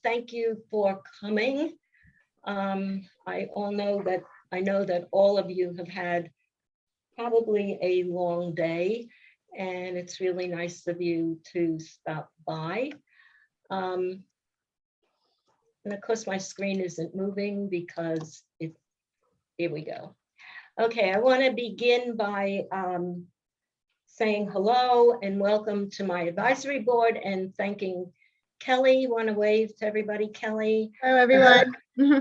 Thank you for coming. I know that all of you have had probably a long day, and it's really nice of you to stop by. And of course, my screen isn't moving because here we go. Okay, I want to begin by saying hello and welcome to my advisory board and thanking Kelly. Want to wave to everybody, Kelly. Hello, everyone.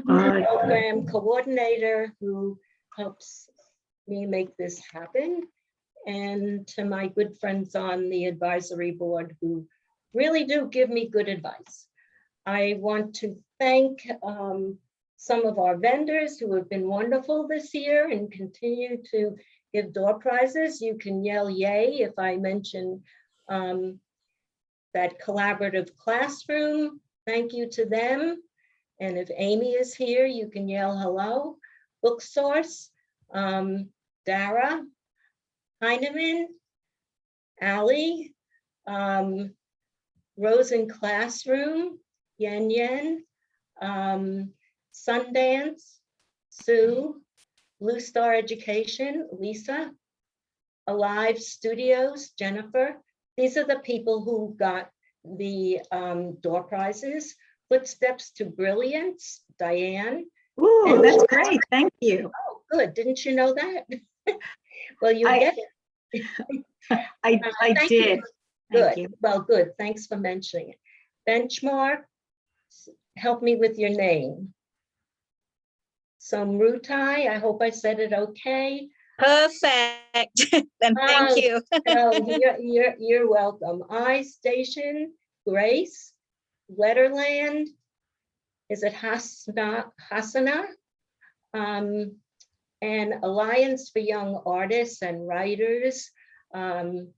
Program coordinator who helps me make this happen, and to my good friends on the advisory board who really do give me good advice. I want to thank some of our vendors who have been wonderful this year and continue to give door prizes. You can yell yay if I mention that collaborative classroom. Thank you to them. And if Amy is here, you can yell hello. Book Source, Dara, Heineman, Ali, Rosen Classroom, Yen Yen, Sundance, Sue, Blue Star Education, Lisa, Alive Studios, Jennifer. These are the people who got the door prizes. Footsteps to Brilliance, Diane. Ooh, that's great. Thank you. Oh, good. Didn't you know that? Well, you get it. I did. Good. Thank you. Well, good. Thanks for mentioning it. Benchmark, help me with your name. Somrutai, I hope I said it okay. Perfect. And thank you. Oh, you're welcome. iStation, Grace, Letterland, is it Hasana? And Alliance for Young Artists and Writers. And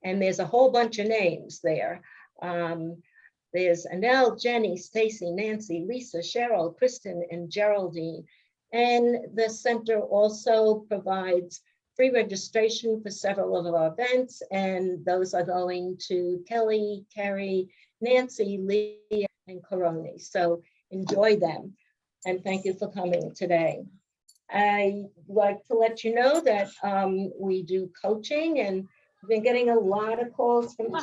there's a whole bunch of names there. There's Annelle, Jenny, Stacy, Nancy, Lisa, Cheryl, Kristen, and Geraldine. And the center also provides free registration for several of our events, and those are going to Kelly, Carrie, Nancy, Lee, and Coroni. So enjoy them, and thank you for coming today. I'd like to let you know that we do coaching, and we've been getting a lot of calls from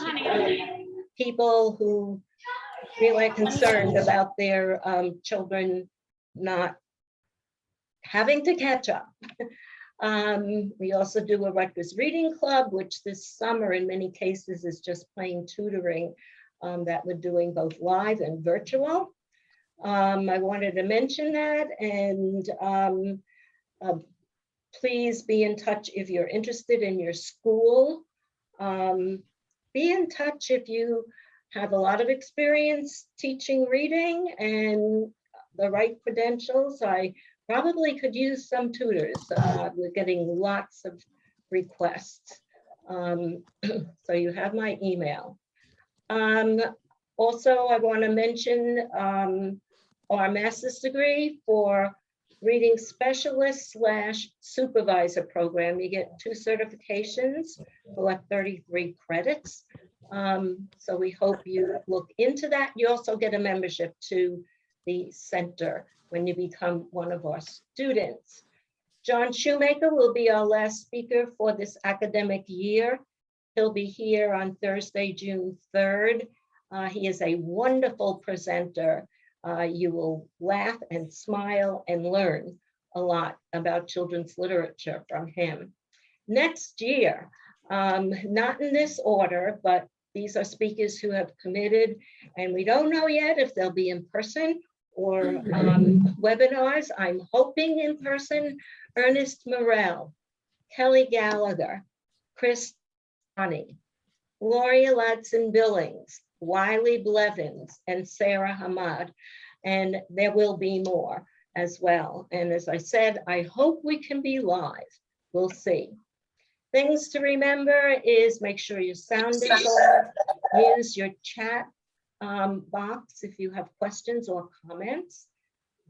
people who really are concerned about their children not having to catch up. We also do a Rutgers Reading Club, which this summer in many cases is just plain tutoring that we're doing both live and virtual. I wanted to mention that, and please be in touch if you're interested in your school. Be in touch if you have a lot of experience teaching reading and the right credentials. I probably could use some tutors. We're getting lots of requests. So you have my email. Also, I want to mention our master's degree for reading specialist / supervisor program. You get 2 certifications for like 33 credits. So we hope you look into that. You also get a membership to the center when you become one of our students. John Shoemaker will be our last speaker for this academic year. He'll be here on Thursday, June 3rd. He is a wonderful presenter. You will laugh and smile and learn a lot about children's literature from him. Next year, not in this order, but these are speakers who have committed, and we don't know yet if they'll be in person or webinars. I'm hoping in person. Ernest Morel, Kelly Gallagher, Chris Tani, Gloria Ladson Billings, Wiley Blevins, and Sarah Hamad. And there will be more as well. And as I said, I hope we can be live. We'll see. Things to remember is make sure your sound is on. Use your chat box if you have questions or comments.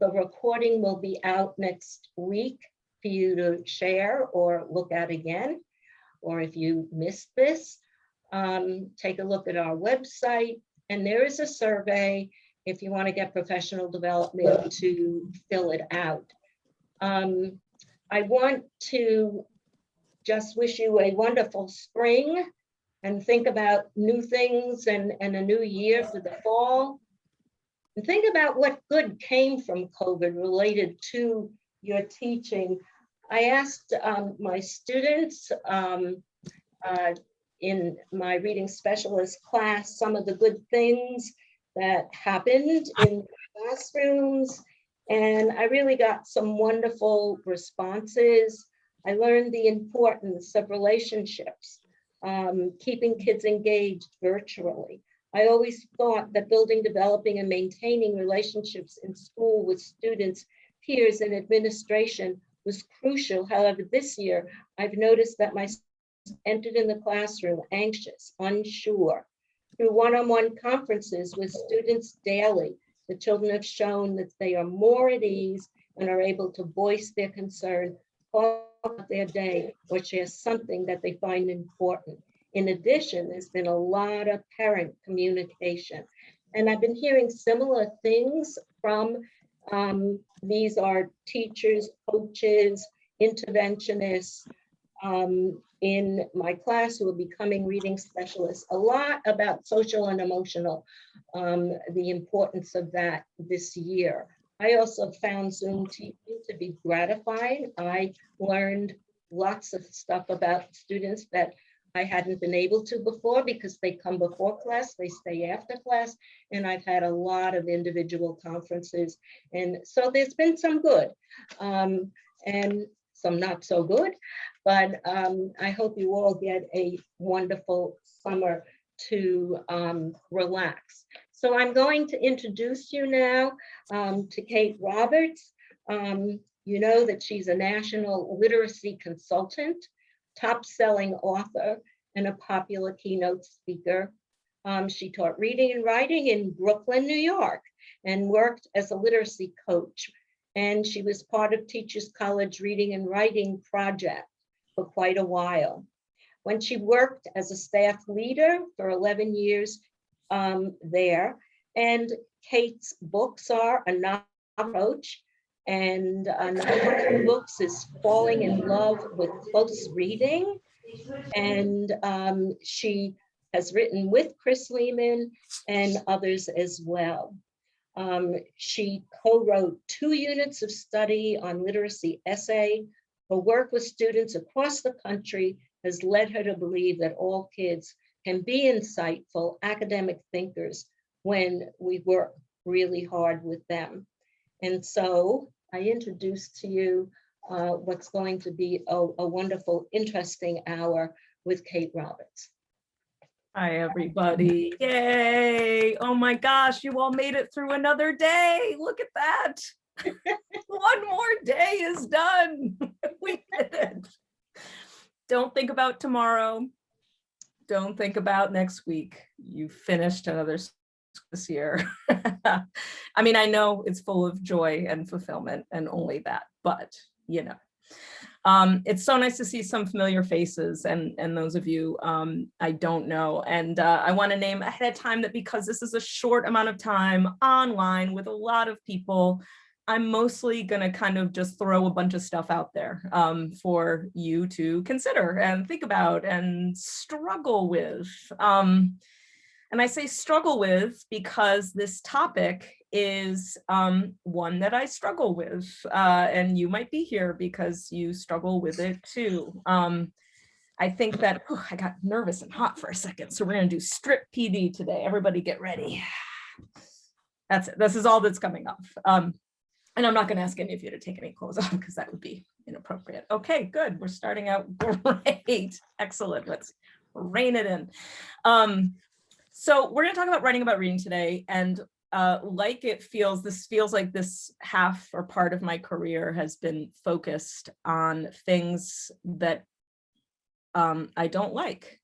The recording will be out next week for you to share or look at again. Or if you missed this, take a look at our website. And there is a survey. if you want to get professional development to fill it out. I want to just wish you a wonderful spring and think about new things and a new year for the fall. And think about what good came from COVID related to your teaching. I asked my students in my reading specialist class some of the good things that happened in classrooms, and I really got some wonderful responses. I learned the importance of relationships, keeping kids engaged virtually. I always thought that building, developing, and maintaining relationships in school with students, peers, and administration was crucial. However, this year, I've noticed that my students entered in the classroom anxious, unsure. Through one-on-one conferences with students daily, the children have shown that they are more at ease and are able to voice their concern, talk about their day, or share something that they find important. In addition, there's been a lot of parent communication. And I've been hearing similar things from these are teachers, coaches, interventionists in my class who are becoming reading specialists, a lot about social and emotional, the importance of that this year. I also found Zoom teaching to be gratifying. I learned lots of stuff about students that I hadn't been able to before because they come before class, they stay after class, and I've had a lot of individual conferences. And so there's been some good and some not so good, but I hope you all get a wonderful summer to relax. So I'm going to introduce you now to Kate Roberts. You know that she's a national literacy consultant, top-selling author, and a popular keynote speaker. She taught reading and writing in Brooklyn, New York, and worked as a literacy coach. And she was part of Teachers College Reading and Writing Project for quite a while. When she worked as a staff leader for 11 years there, and Kate's books are A Novel Approach, and one of her books is Falling in Love with Close Reading. And she has written with Chris Lehman and others as well. She co-wrote 2 units of study on literacy essay. Her work with students across the country has led her to believe that all kids can be insightful academic thinkers when we work really hard with them. And so I introduce to you what's going to be a wonderful, interesting hour with Kate Roberts. Hi, everybody. Yay. Oh my gosh, you all made it through another day. Look at that. One more day is done. We did it. Don't think about tomorrow. Don't think about next week. You finished another this year. I mean, I know it's full of joy and fulfillment and only that, but you know. It's so nice to see some familiar faces and those of you I don't know. And I want to name ahead of time that because this is a short amount of time online with a lot of people, I'm mostly going to kind of just throw a bunch of stuff out there for you to consider and think about and struggle with. And I say struggle with because this topic is one that I struggle with, and you might be here because you struggle with it too. I think that, I got nervous and hot for a second, so we're gonna do strip PD today. Everybody get ready. That's it, this is all that's coming up. And I'm not gonna ask any of you to take any clothes off because that would be inappropriate. Okay, good, we're starting out great, excellent, let's rein it in. So we're gonna talk about writing about reading today, and this feels like this half or part of my career has been focused on things that I don't like.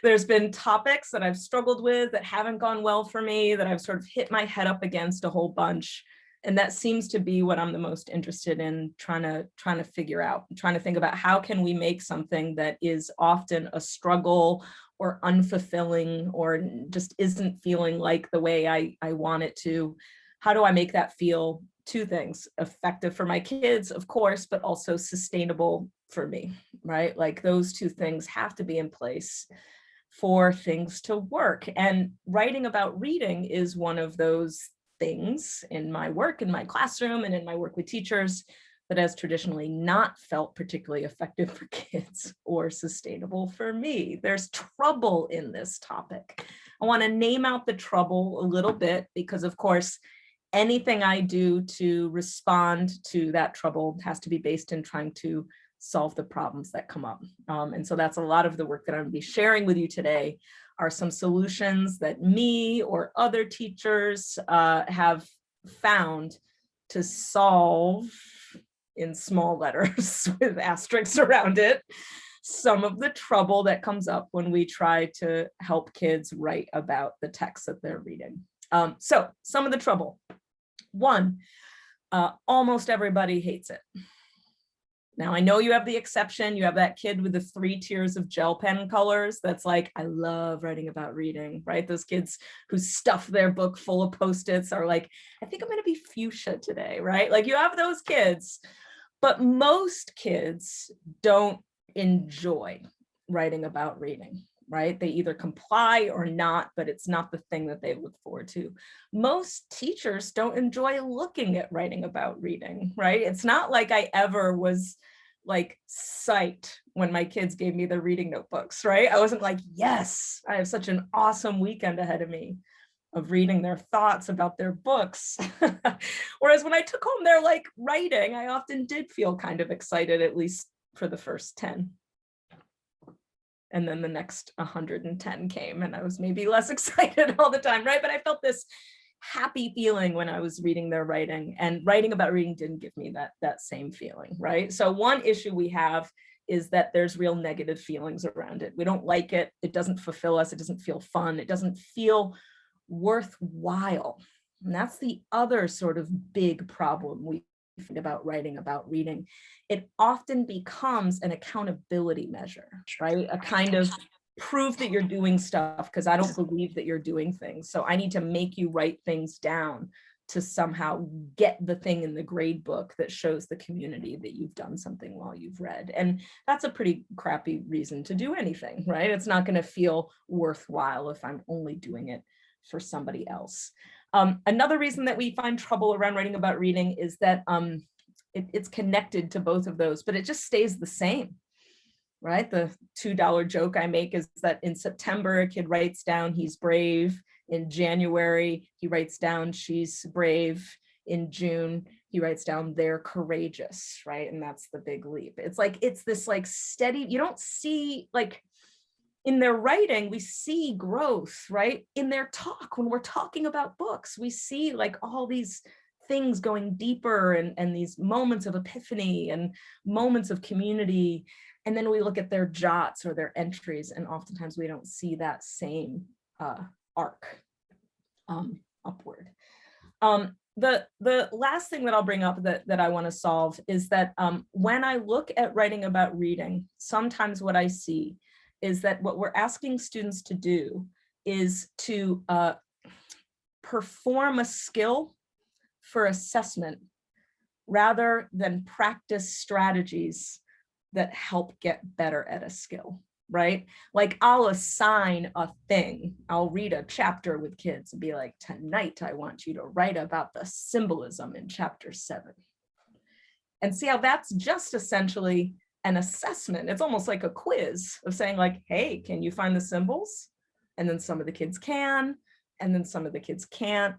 There's been topics that I've struggled with that haven't gone well for me, that I've sort of hit my head up against a whole bunch. And that seems to be what I'm the most interested in trying to figure out, trying to think about how can we make something that is often a struggle or unfulfilling or just isn't feeling like the way I want it to. How do I make that feel? Two things: effective for my kids, of course, but also sustainable for me, right? Like those two things have to be in place for things to work. And writing about reading is one of those things in my work, in my classroom, and in my work with teachers that has traditionally not felt particularly effective for kids or sustainable for me. There's trouble in this topic. I want to name out the trouble a little bit because, of course, anything I do to respond to that trouble has to be based in trying to solve the problems that come up. And so that's a lot of the work that I'm going to be sharing with you today are some solutions that me or other teachers have found to solve, in small letters with asterisks around it, some of the trouble that comes up when we try to help kids write about the text that they're reading. So some of the trouble. One, almost everybody hates it. Now, I know you have the exception. You have that kid with the 3 tiers of gel pen colors that's like, I love writing about reading, right? Those kids who stuff their book full of Post-its are like, I think I'm going to be fuchsia today, right? Like you have those kids, but most kids don't enjoy writing about reading, right? They either comply or not, but it's not the thing that they look forward to. Most teachers don't enjoy looking at writing about reading, right? It's not like I ever was like psyched when my kids gave me their reading notebooks, right? I wasn't like, yes, I have such an awesome weekend ahead of me of reading their thoughts about their books. Whereas when I took home their like writing, I often did feel kind of excited, at least for the first 10. And then the next 110 came and I was maybe less excited all the time, right? But I felt this happy feeling when I was reading their writing, and writing about reading didn't give me that same feeling, right? So one issue we have is that there's real negative feelings around it. We don't like it. It doesn't fulfill us. It doesn't feel fun. It doesn't feel worthwhile. And that's the other sort of big problem we think about writing about reading. It often becomes an accountability measure, right? A kind of prove that you're doing stuff because I don't believe that you're doing things. So I need to make you write things down to somehow get the thing in the grade book that shows the community that you've done something while you've read. And that's a pretty crappy reason to do anything, right? It's not going to feel worthwhile if I'm only doing it for somebody else. Another reason that we find trouble around writing about reading is that it's connected to both of those, but it just stays the same, right? The $2 joke I make is that in September, a kid writes down he's brave. In January, he writes down she's brave. In June, he writes down they're courageous, right? And that's the big leap. It's like, it's this like steady, you don't see like, in their writing, we see growth, right? In their talk, when we're talking about books, we see like all these things going deeper and these moments of epiphany and moments of community. And then we look at their jots or their entries, and oftentimes we don't see that same arc upward. The last thing that I'll bring up that I want to solve is that when I look at writing about reading, sometimes what I see is that what we're asking students to do is to perform a skill for assessment rather than practice strategies that help get better at a skill, right? Like I'll assign a thing. I'll read a chapter with kids and be like, tonight I want you to write about the symbolism in chapter 7. And see how that's just essentially an assessment. It's almost like a quiz of saying like, hey, can you find the symbols? And then some of the kids can, and then some of the kids can't,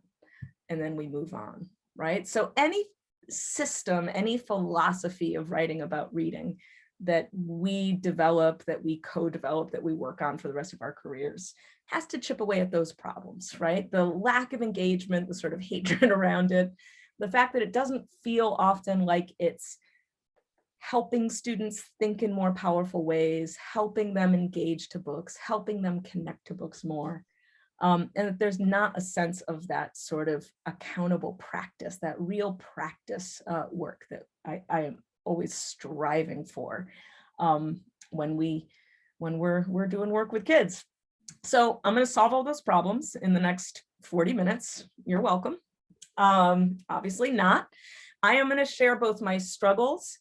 and then we move on, right? So any system, any philosophy of writing about reading that we develop, that we co-develop, that we work on for the rest of our careers has to chip away at those problems, right? The lack of engagement, the sort of hatred around it, the fact that it doesn't feel often like it's helping students think in more powerful ways, helping them engage to books, helping them connect to books more. And that there's not a sense of that sort of accountable practice, that real practice work that I am always striving for when we're doing work with kids. So I'm going to solve all those problems in the next 40 minutes. You're welcome. Obviously not. I am going to share both my struggles.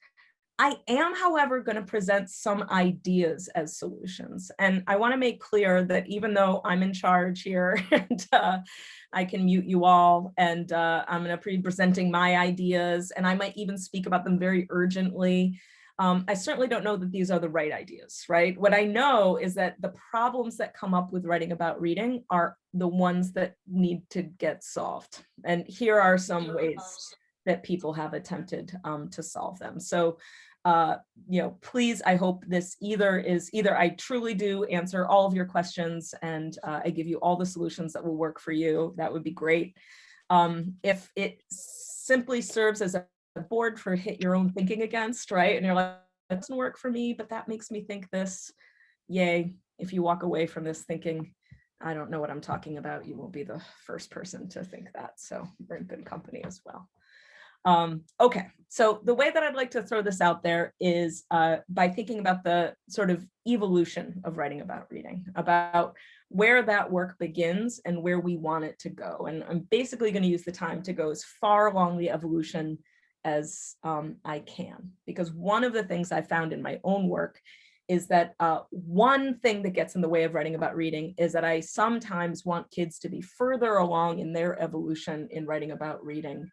I am, however, going to present some ideas as solutions. And I want to make clear that even though I'm in charge here and I can mute you all, and I'm going to be presenting my ideas, and I might even speak about them very urgently. I certainly don't know that these are the right ideas, right? What I know is that the problems that come up with writing about reading are the ones that need to get solved. And here are some ways that people have attempted to solve them. So, please, I hope this either I truly do answer all of your questions and I give you all the solutions that will work for you. That would be great. If it simply serves as a board for hit your own thinking against, right? And you're like, that doesn't work for me, but that makes me think this. Yay. If you walk away from this thinking, I don't know what I'm talking about, you will be the first person to think that. So we're in good company as well. Okay, so the way that I'd like to throw this out there is by thinking about the sort of evolution of writing about reading, about where that work begins and where we want it to go. And I'm basically going to use the time to go as far along the evolution as I can, because one of the things I found in my own work is that one thing that gets in the way of writing about reading is that I sometimes want kids to be further along in their evolution in writing about reading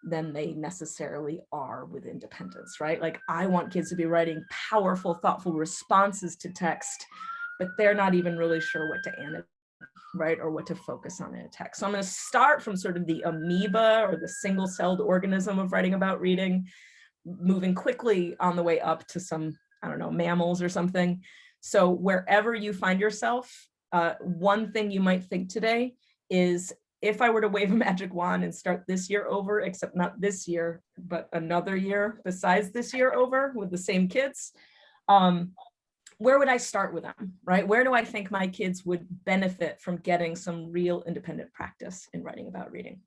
than they necessarily are with independence, right? Like I want kids to be writing powerful, thoughtful responses to text, but they're not even really sure what to annotate, right? Or what to focus on in a text. So I'm going to start from sort of the amoeba or the single-celled organism of writing about reading, moving quickly on the way up to some, I don't know, mammals or something. So wherever you find yourself, one thing you might think today is, if I were to wave a magic wand and start this year over, except not this year, but another year besides this year over with the same kids, where would I start with them, right? Where do I think my kids would benefit from getting some real independent practice in writing about reading?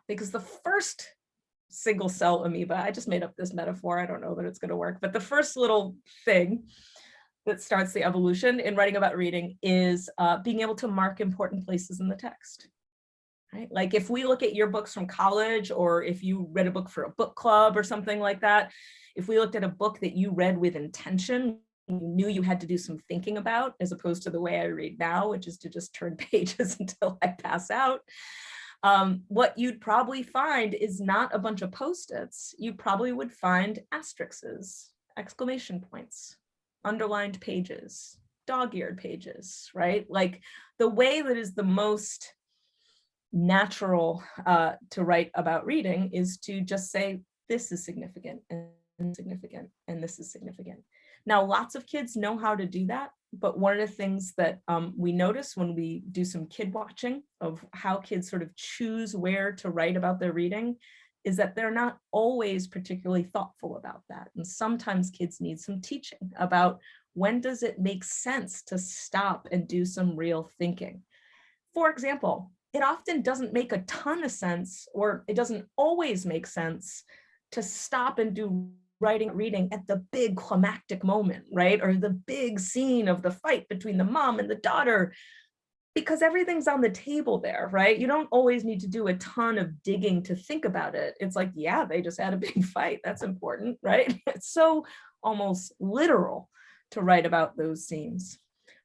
Because the first single cell amoeba, I just made up this metaphor, I don't know that it's going to work, but the first little thing that starts the evolution in writing about reading is being able to mark important places in the text. Right? Like if we look at your books from college, or if you read a book for a book club or something like that, if we looked at a book that you read with intention, you knew you had to do some thinking about, as opposed to the way I read now, which is to just turn pages until I pass out, what you'd probably find is not a bunch of Post-its. You probably would find asterisks, exclamation points, underlined pages, dog-eared pages, right? Like the way that is the most natural to write about reading is to just say, this is significant and significant, and this is significant. Now, lots of kids know how to do that, but one of the things that we notice when we do some kid watching of how kids sort of choose where to write about their reading is that they're not always particularly thoughtful about that. And sometimes kids need some teaching about when does it make sense to stop and do some real thinking. For example, it often doesn't make a ton of sense, or it doesn't always make sense to stop and do reading at the big climactic moment, right? Or the big scene of the fight between the mom and the daughter, because everything's on the table there, right? You don't always need to do a ton of digging to think about it. It's like, yeah, they just had a big fight. That's important, right? It's so almost literal to write about those scenes.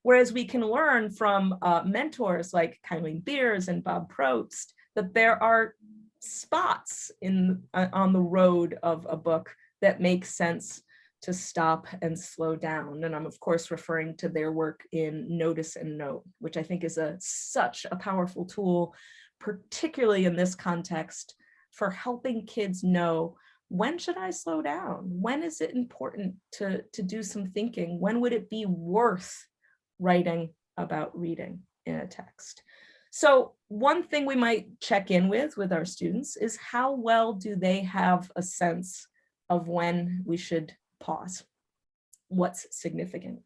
Whereas we can learn from mentors like Kylene Beers and Bob Probst that there are spots on the road of a book that make sense to stop and slow down. And I'm of course referring to their work in Notice and Note, which I think is such a powerful tool, particularly in this context, for helping kids know, when should I slow down? When is it important to do some thinking? When would it be worth writing about reading in a text? So one thing we might check in with our students is how well do they have a sense of when we should pause? What's significant?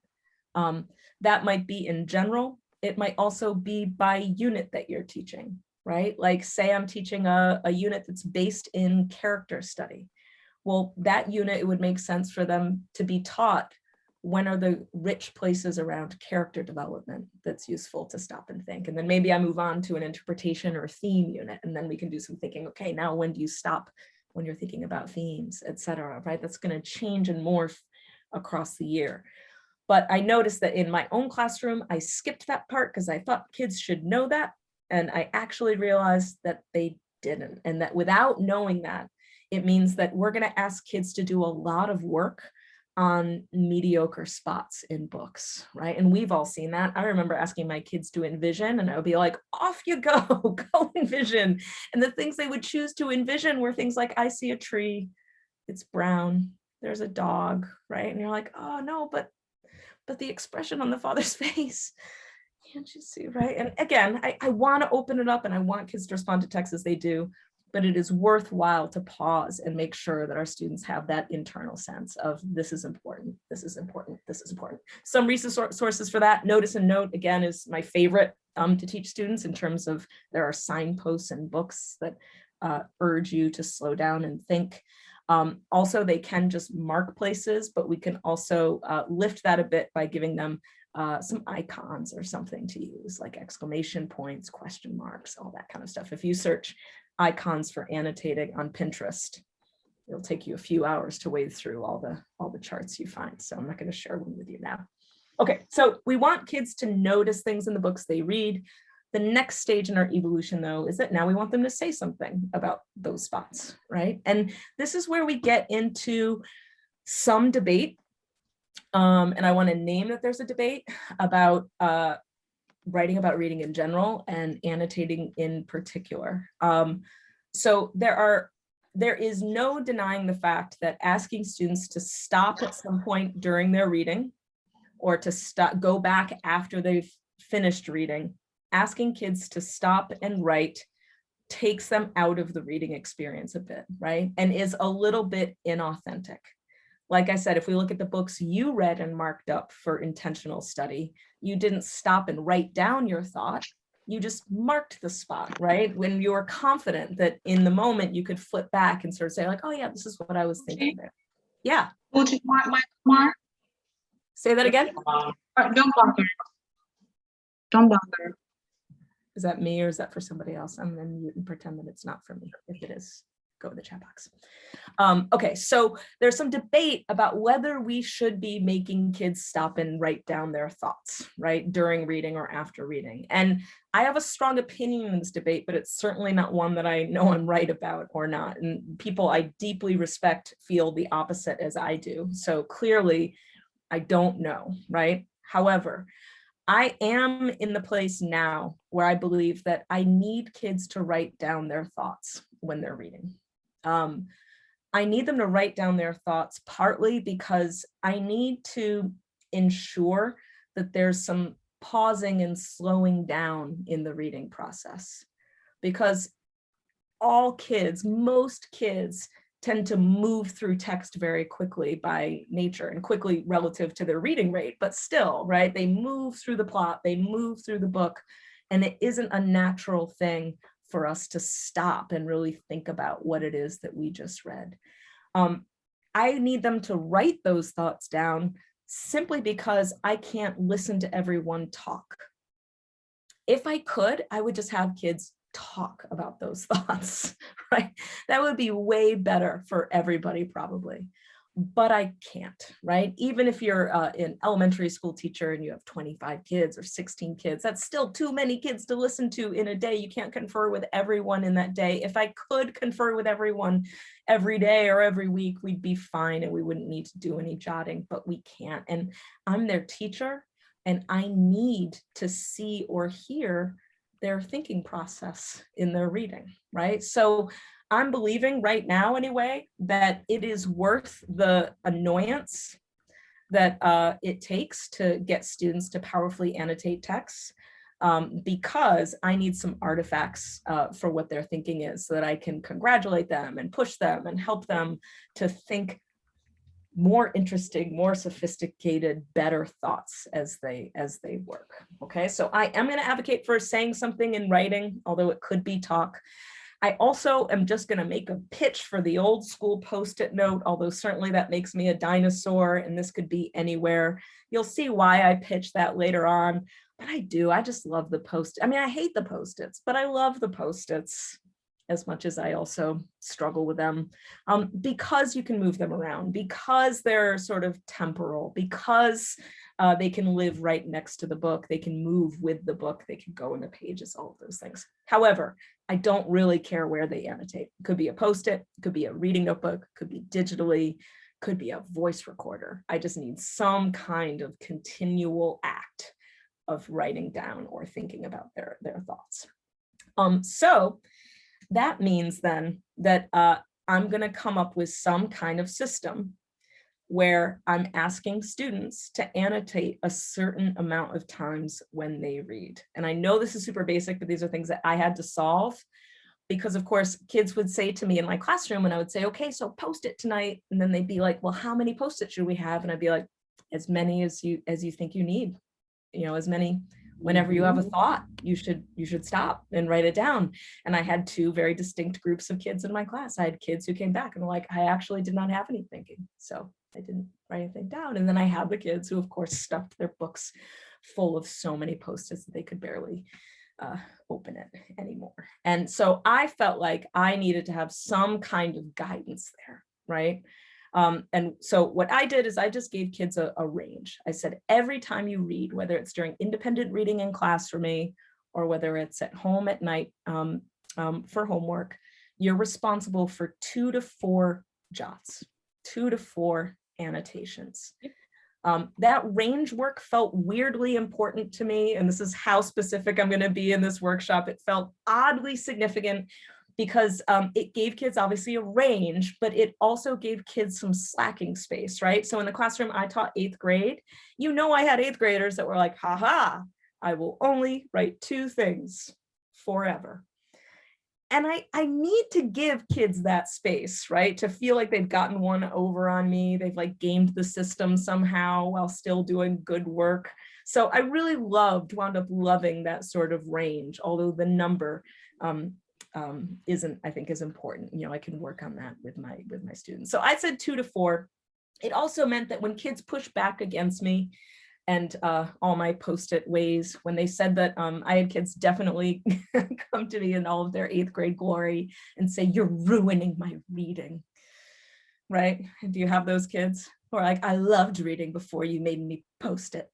That might be in general, it might also be by unit that you're teaching, right? Like say I'm teaching a unit that's based in character study. Well, that unit, it would make sense for them to be taught when are the rich places around character development that's useful to stop and think. And then maybe I move on to an interpretation or theme unit, and then we can do some thinking, okay, now when do you stop when you're thinking about themes, et cetera, right? That's gonna change and morph across the year. But I noticed that in my own classroom, I skipped that part because I thought kids should know that. And I actually realized that they didn't. And that without knowing that, it means that we're going to ask kids to do a lot of work on mediocre spots in books, right? And we've all seen that. I remember asking my kids to envision, and I would be like, off you go, go envision. And the things they would choose to envision were things like, I see a tree, it's brown, there's a dog, right? And you're like, oh no, but the expression on the father's face, can't you see, right? And again, I want to open it up and I want kids to respond to text as they do, but it is worthwhile to pause and make sure that our students have that internal sense of this is important, this is important, this is important. Some resources for that, Notice and Note, again, is my favorite to teach students in terms of there are signposts and books that urge you to slow down and think. Also, they can just mark places, but we can also lift that a bit by giving them some icons or something to use, like exclamation points, question marks, all that kind of stuff. If you search icons for annotating on Pinterest, it'll take you a few hours to wade through all the charts you find. So I'm not going to share one with you now. Okay, so we want kids to notice things in the books they read. The next stage in our evolution, though, is that now we want them to say something about those spots, right? And this is where we get into some debate. And I want to name that there's a debate about writing about reading in general and annotating in particular. So there is no denying the fact that asking students to stop at some point during their reading or to go back after they've finished reading, asking kids to stop and write takes them out of the reading experience a bit, right? And is a little bit inauthentic. Like I said, if we look at the books you read and marked up for intentional study, you didn't stop and write down your thought. You just marked the spot, right? When you were confident that in the moment you could flip back and sort of say like, oh yeah, this is what I was thinking there. Yeah. Would you mark my mark? Say that again. Don't bother. Don't bother. Is that me or is that for somebody else? And then you can pretend that it's not for me. If it is, go to the chat box. Okay, so there's some debate about whether we should be making kids stop and write down their thoughts, right, during reading or after reading. And I have a strong opinion in this debate, but it's certainly not one that I know I'm right about or not. And people I deeply respect feel the opposite as I do. So clearly, I don't know, right? However, I am in the place now where I believe that I need kids to write down their thoughts when they're reading. I need them to write down their thoughts partly because I need to ensure that there's some pausing and slowing down in the reading process. Because all kids, most kids, tend to move through text very quickly by nature and quickly relative to their reading rate, but still, right? They move through the plot, they move through the book, and it isn't a natural thing for us to stop and really think about what it is that we just read. I need them to write those thoughts down simply because I can't listen to everyone talk. If I could, I would just have kids talk about those thoughts, right? That would be way better for everybody probably, but I can't, right? Even if you're an elementary school teacher and you have 25 kids or 16 kids, that's still too many kids to listen to in a day. You can't confer with everyone in that day. If I could confer with everyone every day or every week, we'd be fine and we wouldn't need to do any jotting, but we can't. And I'm their teacher and I need to see or hear their thinking process in their reading, right? So I'm believing right now anyway, that it is worth the annoyance that it takes to get students to powerfully annotate texts because I need some artifacts for what their thinking is so that I can congratulate them and push them and help them to think more interesting, more sophisticated, better thoughts as they work. Okay, so I am going to advocate for saying something in writing, although it could be talk. I also am just going to make a pitch for the old school Post-it note, although certainly that makes me a dinosaur, and this could be anywhere. You'll see why I pitch that later on, but I do. I just love the Post-it. I mean, I hate the Post-its, but I love the Post-its as much as I also struggle with them, because you can move them around, because they're sort of temporal, because they can live right next to the book, they can move with the book, they can go in the pages, all of those things. However, I don't really care where they annotate. It could be a Post-it, could be a reading notebook, could be digitally, could be a voice recorder. I just need some kind of continual act of writing down or thinking about their thoughts. So that means then that I'm going to come up with some kind of system where I'm asking students to annotate a certain amount of times when they read. And I know this is super basic, but these are things that I had to solve because, of course, kids would say to me in my classroom, and I would say, okay, so post it tonight. And then they'd be like, well, how many Post-its should we have? And I'd be like, as many as you think you need, as many. Whenever you have a thought, you should stop and write it down. And I had two very distinct groups of kids in my class. I had kids who came back and were like, I actually did not have any thinking, so I didn't write anything down. And then I had the kids who, of course, stuffed their books full of so many Post-its that they could barely open it anymore. And so I felt like I needed to have some kind of guidance there, right? And so what I did is I just gave kids a range. I said, every time you read, whether it's during independent reading in class for me, or whether it's at home at night for homework, you're responsible for 2 to 4 jots, 2 to 4 annotations. That range work felt weirdly important to me. And this is how specific I'm going to be in this workshop. It felt oddly significant because it gave kids obviously a range, but it also gave kids some slacking space, right? So in the classroom, I taught 8th grade. I had 8th graders that were like, haha, I will only write 2 things forever. And I need to give kids that space, right? To feel like they've gotten one over on me. They've like gamed the system somehow while still doing good work. So I really wound up loving that sort of range, although the number isn't, I think, is important. I can work on that with my students. So I said 2 to 4. It also meant that when kids push back against me and all my Post-it ways, when they said that I had kids definitely come to me in all of their 8th grade glory and say, you're ruining my reading, right? Do you have those kids who are like, I loved reading before you made me post it?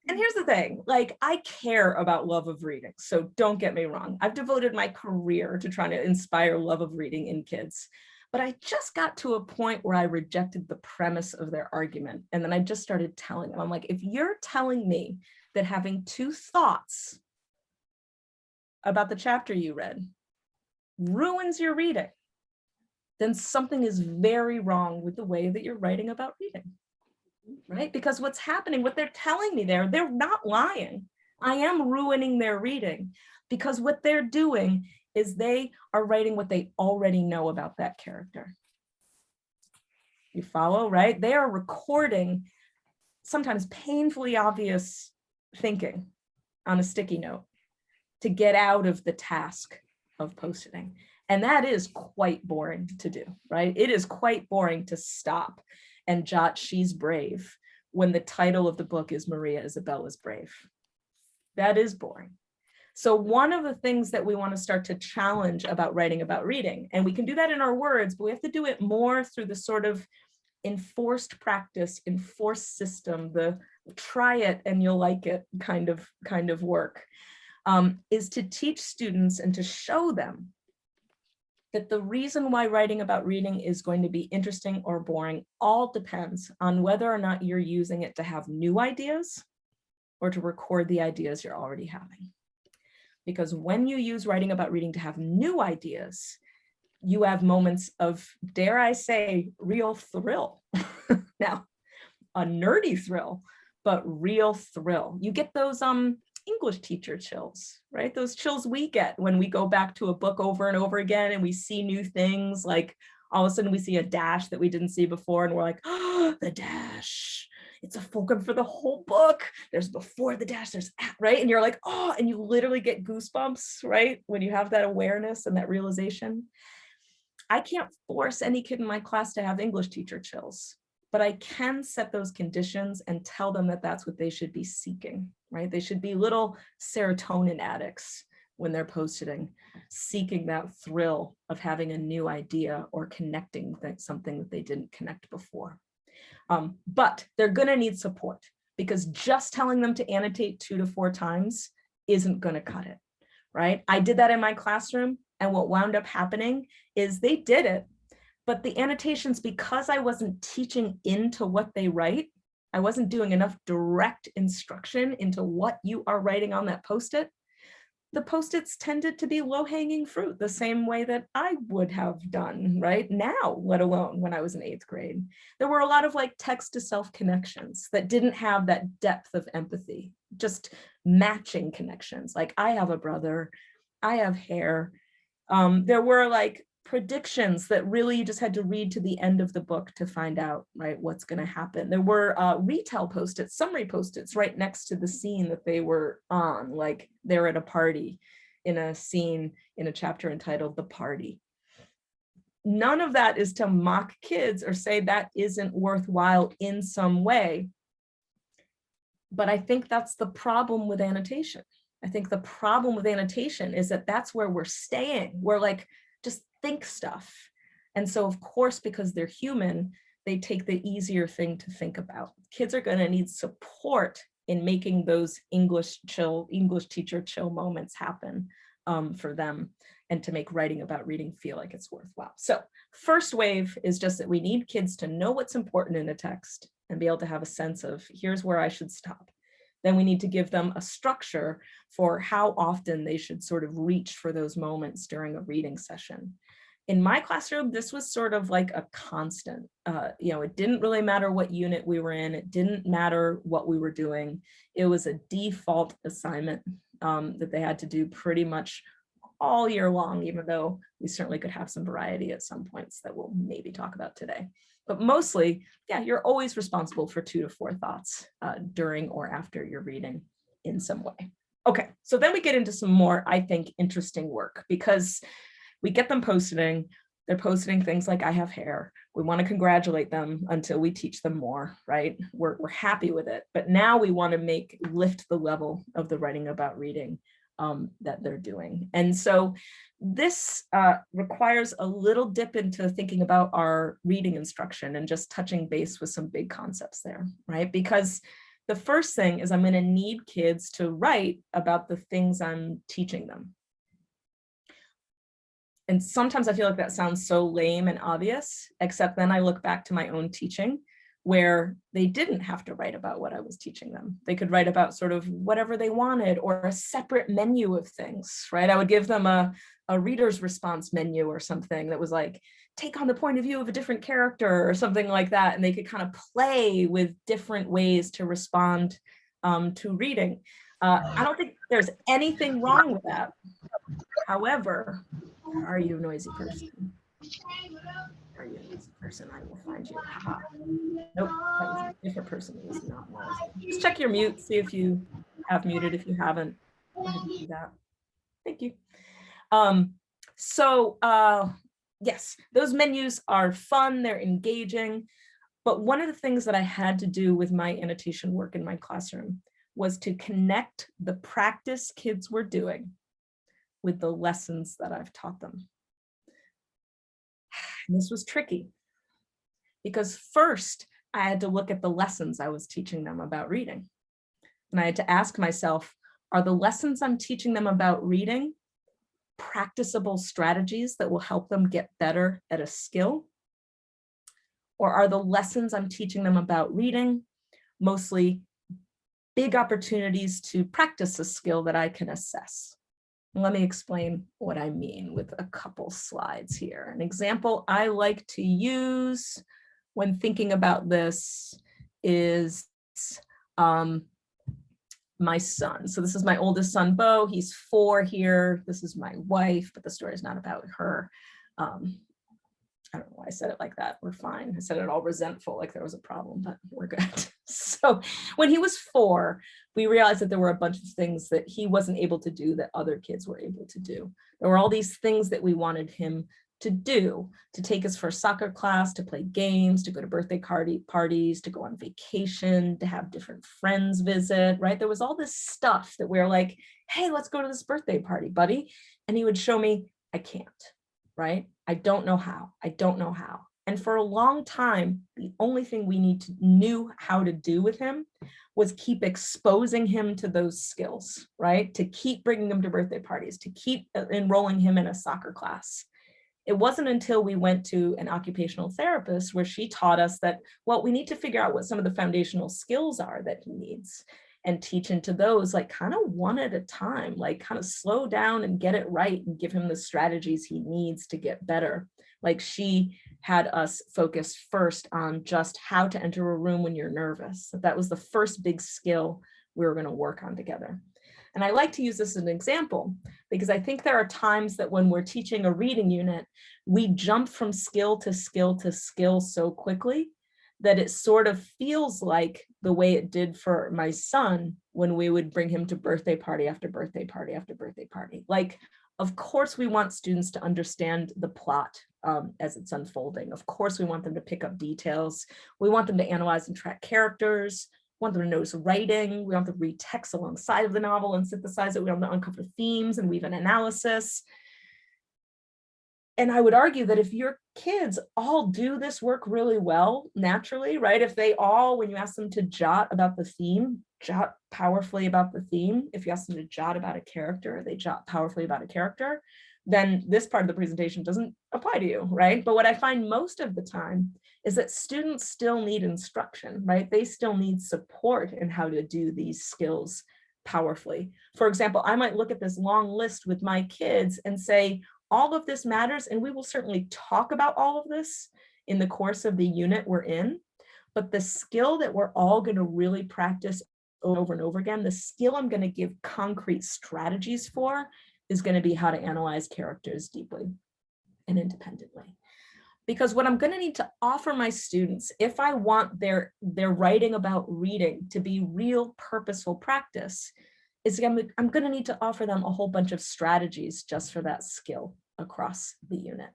And here's the thing, like, I care about love of reading. So don't get me wrong. I've devoted my career to trying to inspire love of reading in kids. But I just got to a point where I rejected the premise of their argument. And then I just started telling them, I'm like, if you're telling me that having 2 thoughts about the chapter you read ruins your reading, then something is very wrong with the way that you're writing about reading. Right? Because what's happening, what they're telling me there, they're not lying. I am ruining their reading because what they're doing is they are writing what they already know about that character. You follow, right? They are recording sometimes painfully obvious thinking on a sticky note to get out of the task of Post-iting. And that is quite boring to do, right? It is quite boring to stop and jot "She's brave" when the title of the book is Maria Isabella's Brave. That is boring. So one of the things that we want to start to challenge about writing about reading, and we can do that in our words, but we have to do it more through the sort of enforced practice, enforced system, the try it and you'll like it kind of work, is to teach students and to show them that the reason why writing about reading is going to be interesting or boring all depends on whether or not you're using it to have new ideas or to record the ideas you're already having. Because when you use writing about reading to have new ideas, you have moments of, dare I say, real thrill. Now, a nerdy thrill, but real thrill. You get those English teacher chills, right? Those chills we get when we go back to a book over and over again and we see new things like, All of a sudden we see a dash that we didn't see before and we're like, oh, the dash. It's a fulcrum for the whole book. There's before the dash, there's at, right? And you're like, oh, and you literally get goosebumps, right? When you have that awareness and that realization. I can't force any kid in my class to have English teacher chills, but I can set those conditions and tell them that that's what they should be seeking, right? They should be little serotonin addicts when they're post-iting, seeking that thrill of having a new idea or connecting something that they didn't connect before. But they're gonna need support, because just telling them to annotate 2 to 4 times isn't gonna cut it, right? I did that in my classroom, and what wound up happening is they did it, but the annotations, because I wasn't teaching into what they write, I wasn't doing enough direct instruction into what you are writing on that post-it. The post-its tended to be low-hanging fruit, the same way that I would have done right now, let alone when I was in 8th grade. There were a lot of like text to self connections that didn't have that depth of empathy, just matching connections. Like, I have a brother, I have hair. There were like predictions that really you just had to read to the end of the book to find out, right, what's going to happen. There were retell post-its, summary post-its right next to the scene that they were on, like they're at a party in a scene in a chapter entitled The Party. None of that is to mock kids or say that isn't worthwhile in some way. But I think that's the problem with annotation. I think the problem with annotation is that that's where we're staying. We're like, just think stuff. And so of course, because they're human, they take the easier thing to think about. Kids are going to need support in making those English teacher chill moments happen for them, and to make writing about reading feel like it's worthwhile. So first wave is just that we need kids to know what's important in a text and be able to have a sense of, here's where I should stop. Then we need to give them a structure for how often they should sort of reach for those moments during a reading session. In my classroom, this was sort of like a constant. It didn't really matter what unit we were in. It didn't matter what we were doing. It was a default assignment that they had to do pretty much all year long, even though we certainly could have some variety at some points that we'll maybe talk about today. But mostly, yeah, you're always responsible for 2 to 4 thoughts during or after you're reading in some way. Okay, so then we get into some more, I think, interesting work, because we get them post-iting. They're post-iting things like, I have hair. We want to congratulate them until we teach them more, right? We're happy with it. But now we want to lift the level of the writing about reading that they're doing. And so this requires a little dip into thinking about our reading instruction and just touching base with some big concepts there, right? Because the first thing is I'm going to need kids to write about the things I'm teaching them. And sometimes I feel like that sounds so lame and obvious, except then I look back to my own teaching where they didn't have to write about what I was teaching them. They could write about sort of whatever they wanted, or a separate menu of things, right? I would give them a reader's response menu or something that was like, take on the point of view of a different character or something like that. And they could kind of play with different ways to respond to reading. I don't think there's anything wrong with that. However, are you a noisy person? Are you a noisy person? I will find you. Haha. Nope, that was a different person who was not noisy. Just check your mute, see if you have muted. If you haven't, go ahead and do that. Thank you. Yes, those menus are fun, they're engaging. But one of the things that I had to do with my annotation work in my classroom was to connect the practice kids were doing with the lessons that I've taught them. And this was tricky because first I had to look at the lessons I was teaching them about reading. And I had to ask myself, are the lessons I'm teaching them about reading practicable strategies that will help them get better at a skill? Or are the lessons I'm teaching them about reading mostly big opportunities to practice a skill that I can assess? Let me explain what I mean with a couple slides here. An example I like to use when thinking about this is my son. So this is my oldest son, Bo. He's 4 here. This is my wife, but the story is not about her. I don't know why I said it like that. We're fine. I said it all resentful, like there was a problem, but we're good. So when he was 4, we realized that there were a bunch of things that he wasn't able to do that other kids were able to do. There were all these things that we wanted him to do, to take his first soccer class, to play games, to go to birthday parties, to go on vacation, to have different friends visit, right? There was all this stuff that we were like, hey, let's go to this birthday party, buddy. And he would show me, I can't, right? I don't know how. I don't know how. And for a long time, the only thing we knew how to do with him was keep exposing him to those skills, right? To keep bringing him to birthday parties, to keep enrolling him in a soccer class. It wasn't until we went to an occupational therapist where she taught us that, well, we need to figure out what some of the foundational skills are that he needs and teach into those, like kind of one at a time, like kind of slow down and get it right and give him the strategies he needs to get better. Like she had us focus first on just how to enter a room when you're nervous. That was the first big skill we were going to work on together. And I like to use this as an example because I think there are times that when we're teaching a reading unit, we jump from skill to skill to skill so quickly that it sort of feels like the way it did for my son when we would bring him to birthday party after birthday party after birthday party. Like, of course, we want students to understand the plot as it's unfolding. Of course, we want them to pick up details. We want them to analyze and track characters. We want them to notice writing. We want them to read text alongside of the novel and synthesize it. We want them to uncover themes and weave an analysis. And I would argue that if your kids all do this work really well, naturally, right? If they all, when you ask them to jot about the theme, jot powerfully about the theme. If you ask them to jot about a character, they jot powerfully about a character, then this part of the presentation doesn't apply to you, right? But what I find most of the time is that students still need instruction, right? They still need support in how to do these skills powerfully. For example, I might look at this long list with my kids and say, all of this matters, and we will certainly talk about all of this in the course of the unit we're in, but the skill that we're all going to really practice over and over again, the skill I'm going to give concrete strategies for is going to be how to analyze characters deeply and independently. Because what I'm going to need to offer my students, if I want their writing about reading to be real purposeful practice, is I'm going to need to offer them a whole bunch of strategies just for that skill across the unit.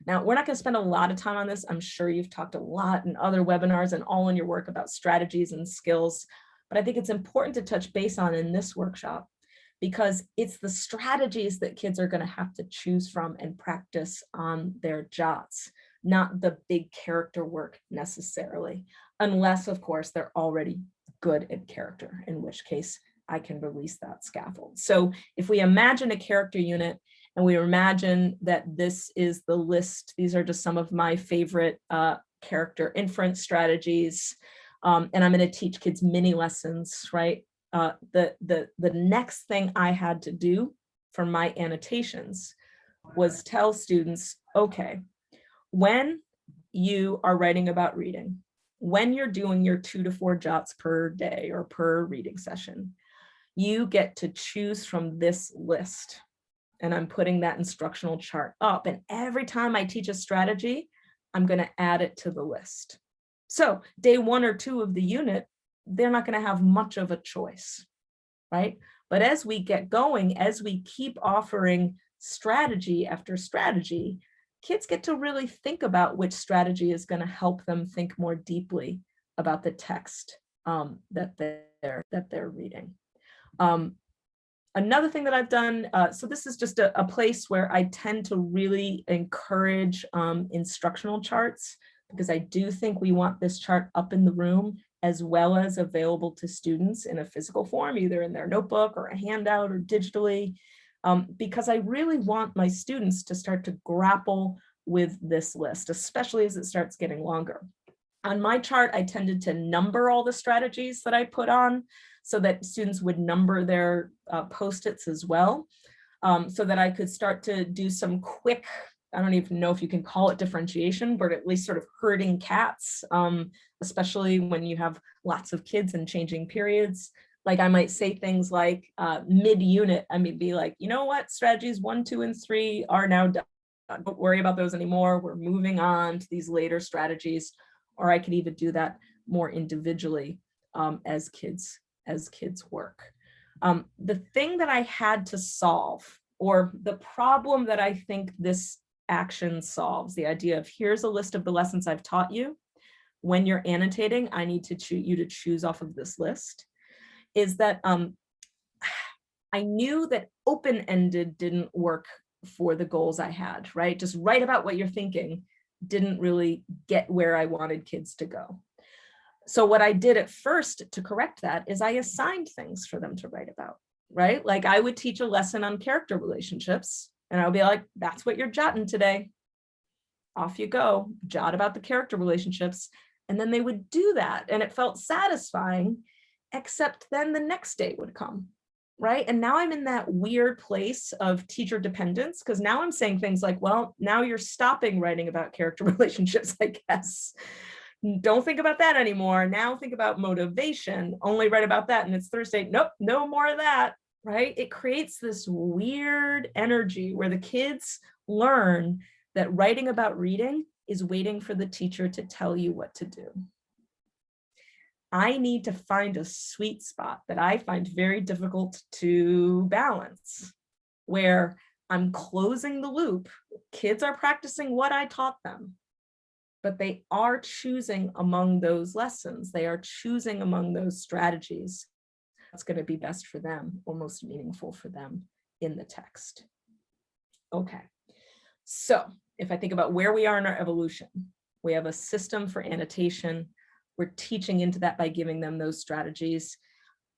Now, we're not going to spend a lot of time on this. I'm sure you've talked a lot in other webinars and all in your work about strategies and skills, but I think it's important to touch base on in this workshop because it's the strategies that kids are going to have to choose from and practice on their jots, not the big character work necessarily, unless, of course, they're already good at character, in which case I can release that scaffold. So if we imagine a character unit and we imagine that this is the list, these are just some of my favorite character inference strategies. And I'm going to teach kids mini lessons, right? The next thing I had to do for my annotations was tell students, okay, when you are writing about reading, when you're doing your 2 to 4 jots per day or per reading session, you get to choose from this list. And I'm putting that instructional chart up. And every time I teach a strategy, I'm going to add it to the list. So day 1 or 2 of the unit, they're not going to have much of a choice, right? But as we get going, as we keep offering strategy after strategy, kids get to really think about which strategy is going to help them think more deeply about the text that they're reading. Another thing that I've done, so this is just a place where I tend to really encourage instructional charts, because I do think we want this chart up in the room as well as available to students in a physical form, either in their notebook or a handout or digitally, because I really want my students to start to grapple with this list, especially as it starts getting longer. On my chart, I tended to number all the strategies that I put on so that students would number their Post-its as well, so that I could start to do some quick, I don't even know if you can call it differentiation, but at least sort of herding cats, especially when you have lots of kids and changing periods. Like I might say things like mid-unit, I mean, be like, you know what, strategies 1, 2, and 3 are now done. don't worry about those anymore. We're moving on to these later strategies, or I could even do that more individually as kids work. The thing that I had to solve, or the problem that I think this action solves, the idea of here's a list of the lessons I've taught you. When you're annotating, I need to you to choose off of this list, is that I knew that open-ended didn't work for the goals I had, right? Just write about what you're thinking didn't really get where I wanted kids to go. So what I did at first to correct that is I assigned things for them to write about, right? Like I would teach a lesson on character relationships and I would be like, that's what you're jotting today. Off you go, jot about the character relationships. And then they would do that and it felt satisfying, except then the next day would come, right? And now I'm in that weird place of teacher dependence, because now I'm saying things like, well, now you're stopping writing about character relationships, I guess. Don't think about that anymore. Now think about motivation, only write about that. And it's Thursday, nope, no more of that, right? It creates this weird energy where the kids learn that writing about reading is waiting for the teacher to tell you what to do. I need to find a sweet spot that I find very difficult to balance, where I'm closing the loop. Kids are practicing what I taught them, but they are choosing among those lessons. They are choosing among those strategies that's going to be best for them or most meaningful for them in the text. Okay, so if I think about where we are in our evolution, we have a system for annotation. We're teaching into that by giving them those strategies.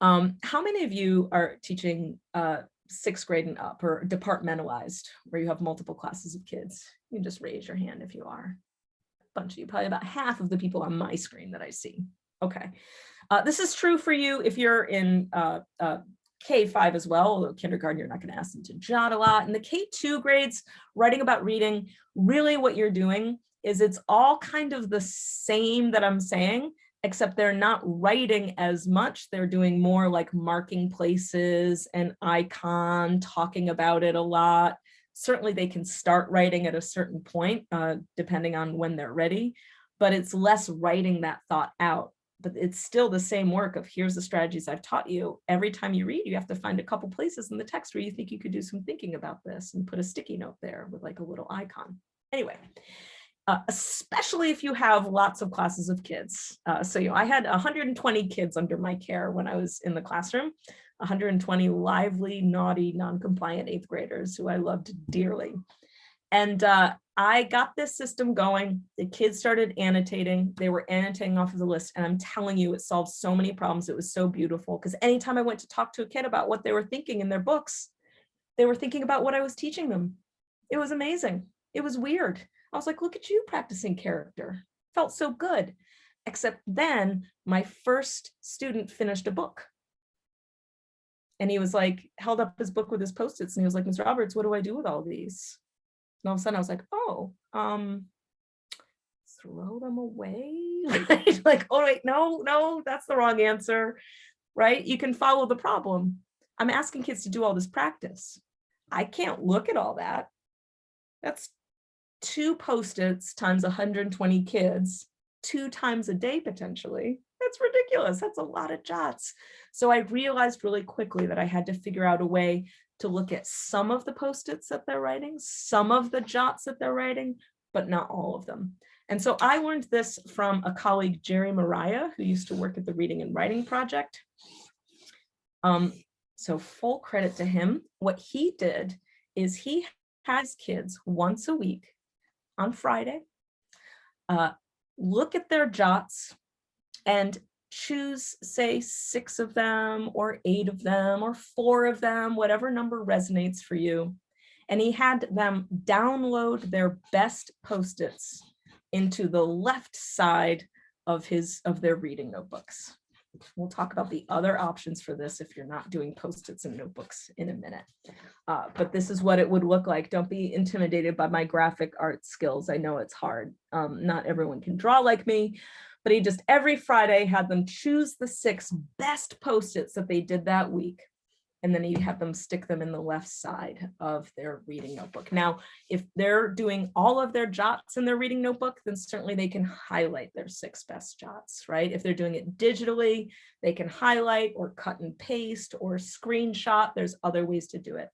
How many of you are teaching 6th grade and up, or departmentalized, where you have multiple classes of kids? You can just raise your hand if you are. A bunch of you, probably about half of the people on my screen that I see. Okay, this is true for you if you're in K-5 as well, although kindergarten, you're not going to ask them to jot a lot. In the K-2 grades, writing about reading, really what you're doing is it's all kind of the same that I'm saying, except they're not writing as much. They're doing more like marking places and icon, talking about it a lot. Certainly they can start writing at a certain point, depending on when they're ready, but it's less writing that thought out. But it's still the same work of here's the strategies I've taught you. Every time you read, you have to find a couple places in the text where you think you could do some thinking about this and put a sticky note there with like a little icon. Anyway, especially if you have lots of classes of kids. So I had 120 kids under my care when I was in the classroom, 120 lively, naughty, non-compliant 8th graders who I loved dearly. And I got this system going. The kids started annotating. They were annotating off of the list. And I'm telling you, it solved so many problems. It was so beautiful because anytime I went to talk to a kid about what they were thinking in their books, they were thinking about what I was teaching them. It was amazing. It was weird. I was like, look at you practicing character. Felt so good. Except then my first student finished a book. And he was like, held up his book with his Post-its and he was like, Ms. Roberts, what do I do with all these? And all of a sudden I was like, oh, throw them away. Like, oh wait, no, that's the wrong answer, right? You can follow the problem. I'm asking kids to do all this practice. I can't look at all that. That's 2 Post-its times 120 kids, 2 times a day potentially. That's ridiculous. That's a lot of jots. So I realized really quickly that I had to figure out a way to look at some of the Post-its that they're writing, some of the jots that they're writing, but not all of them. And so I learned this from a colleague, Jerry Mariah, who used to work at the Reading and Writing Project. So full credit to him. What he did is he has kids once a week on Friday, look at their jots and choose, say, 6 of them or 8 of them or 4 of them, whatever number resonates for you. And he had them download their best Post-its into the left side of their reading notebooks. We'll talk about the other options for this if you're not doing Post-its and notebooks in a minute. But this is what it would look like. Don't be intimidated by my graphic art skills. I know it's hard. Not everyone can draw like me, but he just every Friday had them choose the 6 best Post-its that they did that week. and then you have them stick them in the left side of their reading notebook. Now, if they're doing all of their jots in their reading notebook, then certainly they can highlight their 6 best jots, right? If they're doing it digitally, they can highlight or cut and paste or screenshot. There's other ways to do it.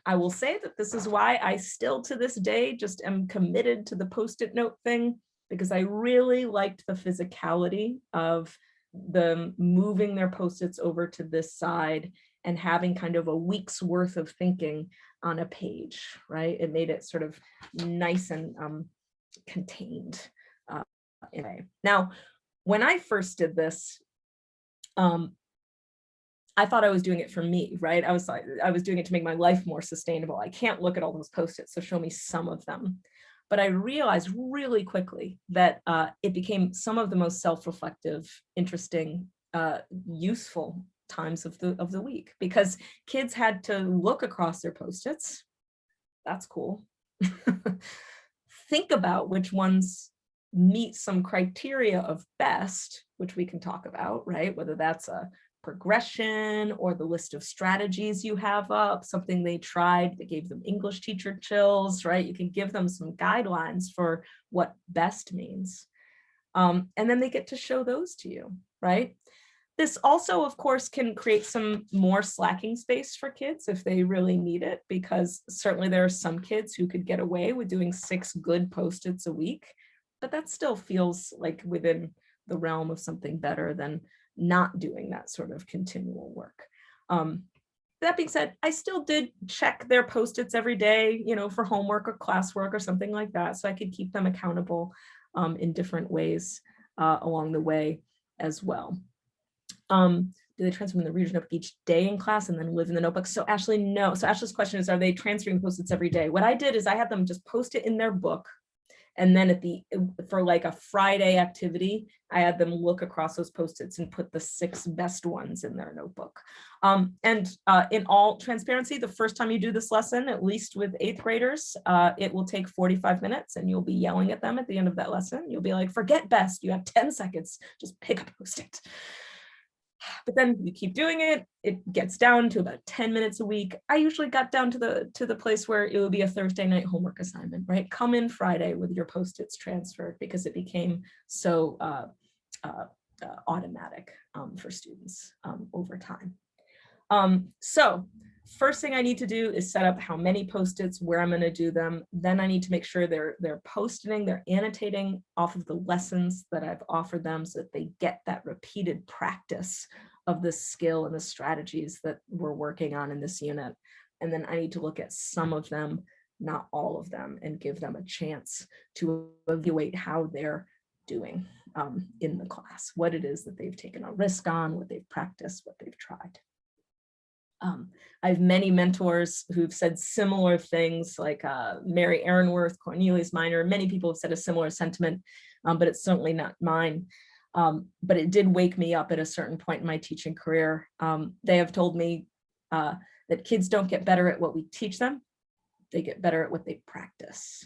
I will say that this is why I still to this day just am committed to the Post-it note thing, because I really liked the physicality of them moving their Post-its over to this side and having kind of a week's worth of thinking on a page, right? It made it sort of nice and contained in a way. Now, when I first did this, I thought I was doing it for me, right? I was doing it to make my life more sustainable. I can't look at all those Post-its, so show me some of them. But I realized really quickly that it became some of the most self-reflective, interesting, useful times of the week, because kids had to look across their Post-its. That's cool. Think about which ones meet some criteria of best, which we can talk about, right? Whether that's a progression or the list of strategies you have up, something they tried that gave them English teacher chills, right? You can give them some guidelines for what best means. And then they get to show those to you, right? This also, of course, can create some more slacking space for kids if they really need it, because certainly there are some kids who could get away with doing 6 good Post-its a week, but that still feels like within the realm of something better than not doing that sort of continual work. That being said, I still did check their Post-its every day, you know, for homework or classwork or something like that, so I could keep them accountable in different ways along the way as well. Do they transfer in the reader's notebook each day in class and then live in the notebook? So Ashley, no. So Ashley's question is, are they transferring Post-its every day? What I did is I had them just post it in their book. And then for like a Friday activity, I had them look across those Post-its and put the 6 best ones in their notebook. In all transparency, the first time you do this lesson, at least with 8th graders, it will take 45 minutes and you'll be yelling at them at the end of that lesson. You'll be like, forget best, you have 10 seconds, just pick a Post-it. But then you keep doing it, it gets down to about 10 minutes a week. I usually got down to the place where it would be a Thursday night homework assignment, right? Come in Friday with your Post-its transferred, because it became so automatic for students over time. So first thing I need to do is set up how many Post-its, where I'm going to do them. Then I need to make sure they're Post-iting, they're annotating off of the lessons that I've offered them so that they get that repeated practice of the skill and the strategies that we're working on in this unit. And then I need to look at some of them, not all of them, and give them a chance to evaluate how they're doing in the class, what it is that they've taken a risk on, what they've practiced, what they've tried. I have many mentors who've said similar things, like Mary Aaronworth, Cornelius Minor. Many people have said a similar sentiment, but it's certainly not mine. But it did wake me up at a certain point in my teaching career. They have told me that kids don't get better at what we teach them, they get better at what they practice,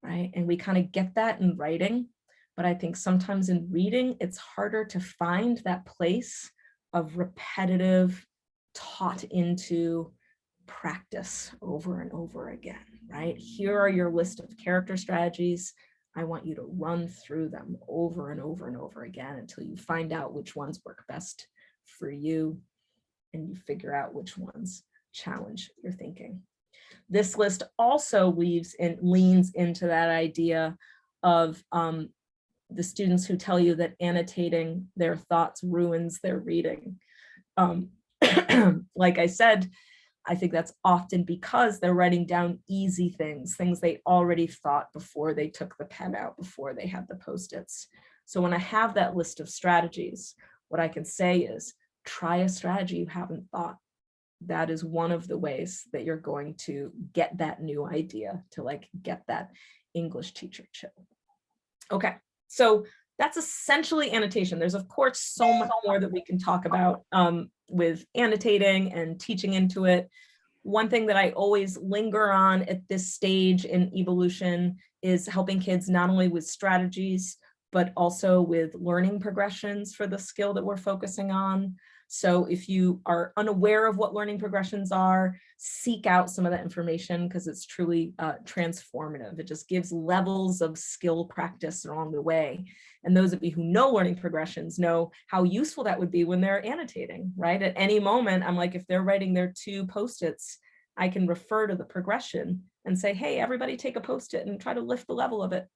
right? And we kind of get that in writing, but I think sometimes in reading, it's harder to find that place of repetitive, taught into practice over and over again, right? Here are your list of character strategies. I want you to run through them over and over and over again until you find out which ones work best for you and you figure out which ones challenge your thinking. This list also leans into that idea of the students who tell you that annotating their thoughts ruins their reading. Like I said, I think that's often because they're writing down easy things they already thought before they took the pen out, before they had the Post-its. So when I have that list of strategies, what I can say is, try a strategy you haven't thought. That is one of the ways that you're going to get that new idea, to like get that English teacher chill. Okay, so that's essentially annotation. There's of course so much more that we can talk about with annotating and teaching into it. One thing that I always linger on at this stage in evolution is helping kids not only with strategies, but also with learning progressions for the skill that we're focusing on. So if you are unaware of what learning progressions are, seek out some of that information because it's truly transformative. It just gives levels of skill practice along the way. And those of you who know learning progressions know how useful that would be when they're annotating, right? At any moment, I'm like, if they're writing their 2 Post-its, I can refer to the progression and say, hey, everybody take a Post-it and try to lift the level of it,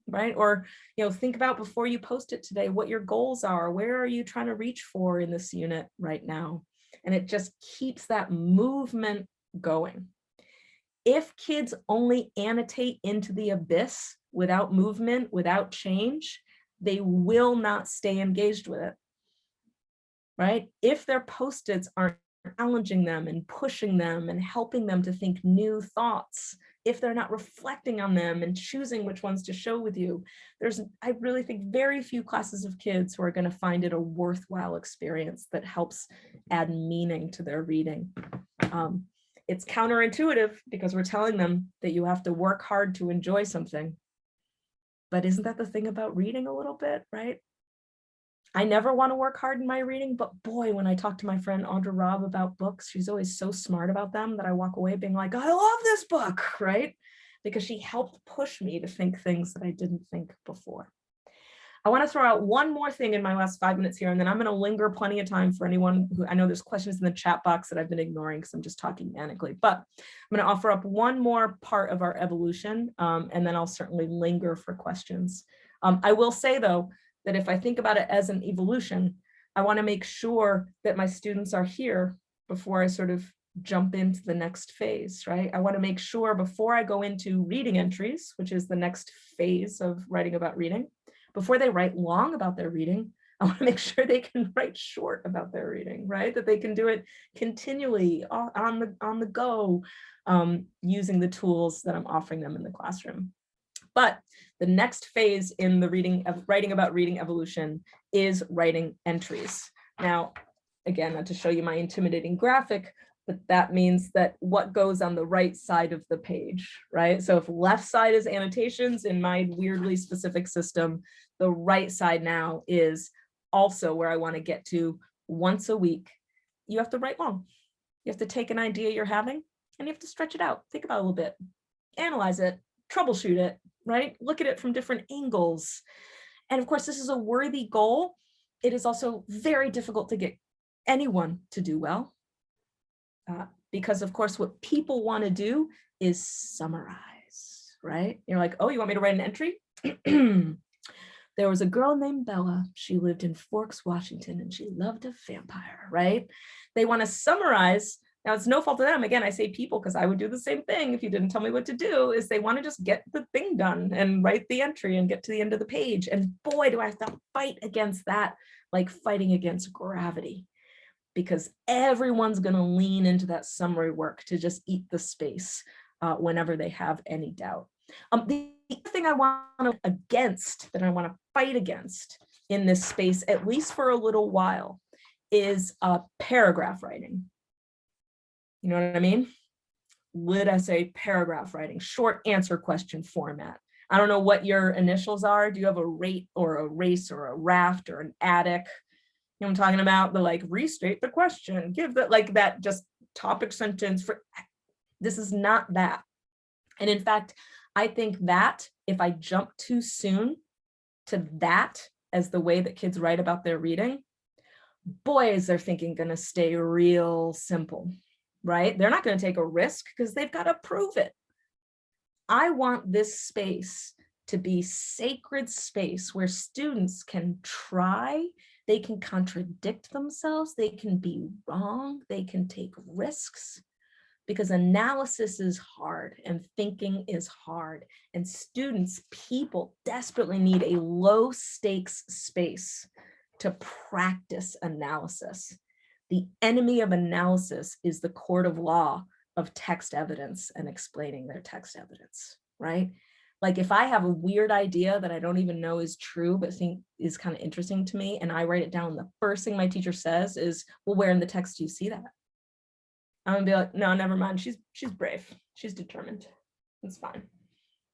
right? Or, think about before you post it today, what your goals are, where are you trying to reach for in this unit right now? And it just keeps that movement going. If kids only annotate into the abyss without movement, without change, they will not stay engaged with it, right? If their Post-its aren't challenging them and pushing them and helping them to think new thoughts, if they're not reflecting on them and choosing which ones to show with you, I really think very few classes of kids who are going to find it a worthwhile experience that helps add meaning to their reading. It's counterintuitive because we're telling them that you have to work hard to enjoy something. But isn't that the thing about reading a little bit, right? I never want to work hard in my reading, but boy, when I talk to my friend Audra Robb about books, she's always so smart about them that I walk away being like, I love this book, right? Because she helped push me to think things that I didn't think before. I want to throw out one more thing in my last 5 minutes here, and then I'm going to linger plenty of time for anyone who, I know there's questions in the chat box that I've been ignoring because I'm just talking manically, but I'm going to offer up one more part of our evolution, and then I'll certainly linger for questions. I will say though, that if I think about it as an evolution, I want to make sure that my students are here before I sort of jump into the next phase, right? I want to make sure before I go into reading entries, which is the next phase of writing about reading, before they write long about their reading, I want to make sure they can write short about their reading, right? That they can do it continually on the go, using the tools that I'm offering them in the classroom. But the next phase in the writing about reading evolution is writing entries. Now, again, not to show you my intimidating graphic, but that means that what goes on the right side of the page, right? So if left side is annotations in my weirdly specific system, the right side now is also where I want to get to once a week. You have to write long. You have to take an idea you're having and you have to stretch it out. Think about it a little bit, analyze it, troubleshoot it, right? Look at it from different angles. And of course, this is a worthy goal. It is also very difficult to get anyone to do well. Because of course, what people want to do is summarize, right? You're like, oh, you want me to write an entry? There was a girl named Bella. She lived in Forks, Washington, and she loved a vampire, right? They want to summarize. Now, it's no fault of them. Again, I say people because I would do the same thing if you didn't tell me what to do, is they want to just get the thing done and write the entry and get to the end of the page. And boy, do I have to fight against that, like fighting against gravity, because everyone's going to lean into that summary work to just eat the space whenever they have any doubt. The thing I want to fight against in this space, at least for a little while, is paragraph writing. You know what I mean? Lit essay, paragraph writing, short answer question format. I don't know what your initials are. Do you have a rate or a race or a raft or an attic? You know what I'm talking about? The like restate the question, give that, like that just topic sentence for, this is not that. And in fact, I think that if I jump too soon to that as the way that kids write about their reading, boy, is their thinking going to stay real simple, right? They're not going to take a risk because they've got to prove it. I want this space to be sacred space where students can try, they can contradict themselves, they can be wrong, they can take risks, because analysis is hard and thinking is hard. And students, people desperately need a low stakes space to practice analysis. The enemy of analysis is the court of law of text evidence and explaining their text evidence, right? Like if I have a weird idea that I don't even know is true, but think is kind of interesting to me, and I write it down, the first thing my teacher says is, well, where in the text do you see that? I'm gonna be like, no, never mind. She's brave. She's determined. It's fine,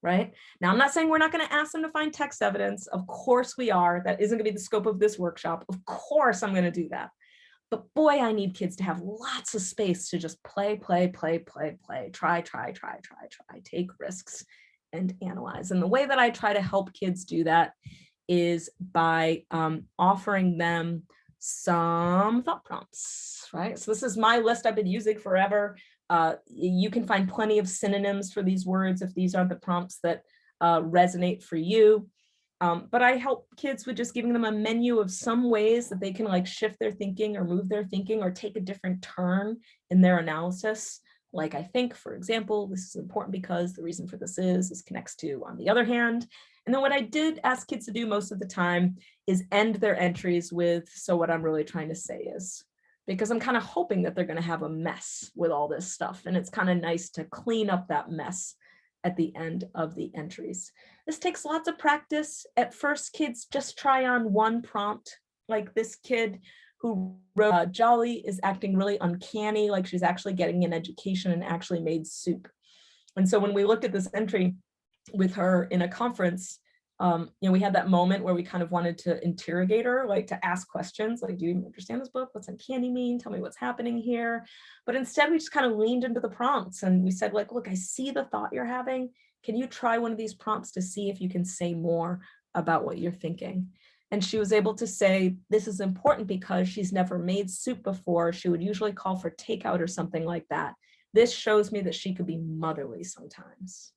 right? Now, I'm not saying we're not gonna ask them to find text evidence. Of course we are. That isn't gonna be the scope of this workshop. Of course I'm gonna do that. But boy, I need kids to have lots of space to just play, try, take risks and analyze. And the way that I try to help kids do that is by offering them some thought prompts, right? So this is my list I've been using forever. You can find plenty of synonyms for these words if these are the prompts that resonate for you. But I help kids with just giving them a menu of some ways that they can like shift their thinking or move their thinking or take a different turn in their analysis. Like I think, for example, this is important because the reason for this is connects to on the other hand. And then what I did ask kids to do most of the time is end their entries with, so what I'm really trying to say is, because I'm kind of hoping that they're going to have a mess with all this stuff. And it's kind of nice to clean up that mess at the end of the entries. This takes lots of practice. At first, kids just try on one prompt, like this kid who wrote, Jolly is acting really uncanny, like she's actually getting an education and actually made soup. And so when we looked at this entry with her in a conference, we had that moment where we kind of wanted to interrogate her, like to ask questions, like, do you understand this book? What's uncanny mean? Tell me what's happening here. But instead we just kind of leaned into the prompts and we said, like, look, I see the thought you're having. Can you try one of these prompts to see if you can say more about what you're thinking? And she was able to say, this is important because she's never made soup before. She would usually call for takeout or something like that. This shows me that she could be motherly sometimes.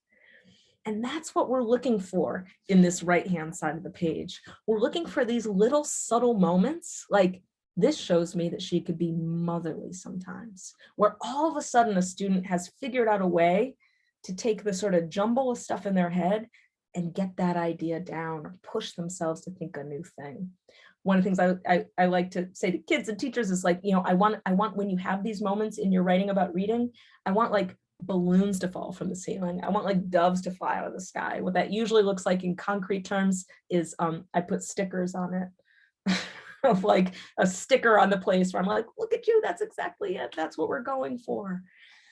And that's what we're looking for in this right-hand side of the page. We're looking for these little subtle moments, like this shows me that she could be motherly sometimes, where all of a sudden a student has figured out a way to take the sort of jumble of stuff in their head and get that idea down or push themselves to think a new thing. One of the things I like to say to kids and teachers is like, I want when you have these moments in your writing about reading, I want like balloons to fall from the ceiling. I want like doves to fly out of the sky. What that usually looks like in concrete terms is I put stickers on it of like a sticker on the place where I'm like, look at you, that's exactly it. That's what we're going for.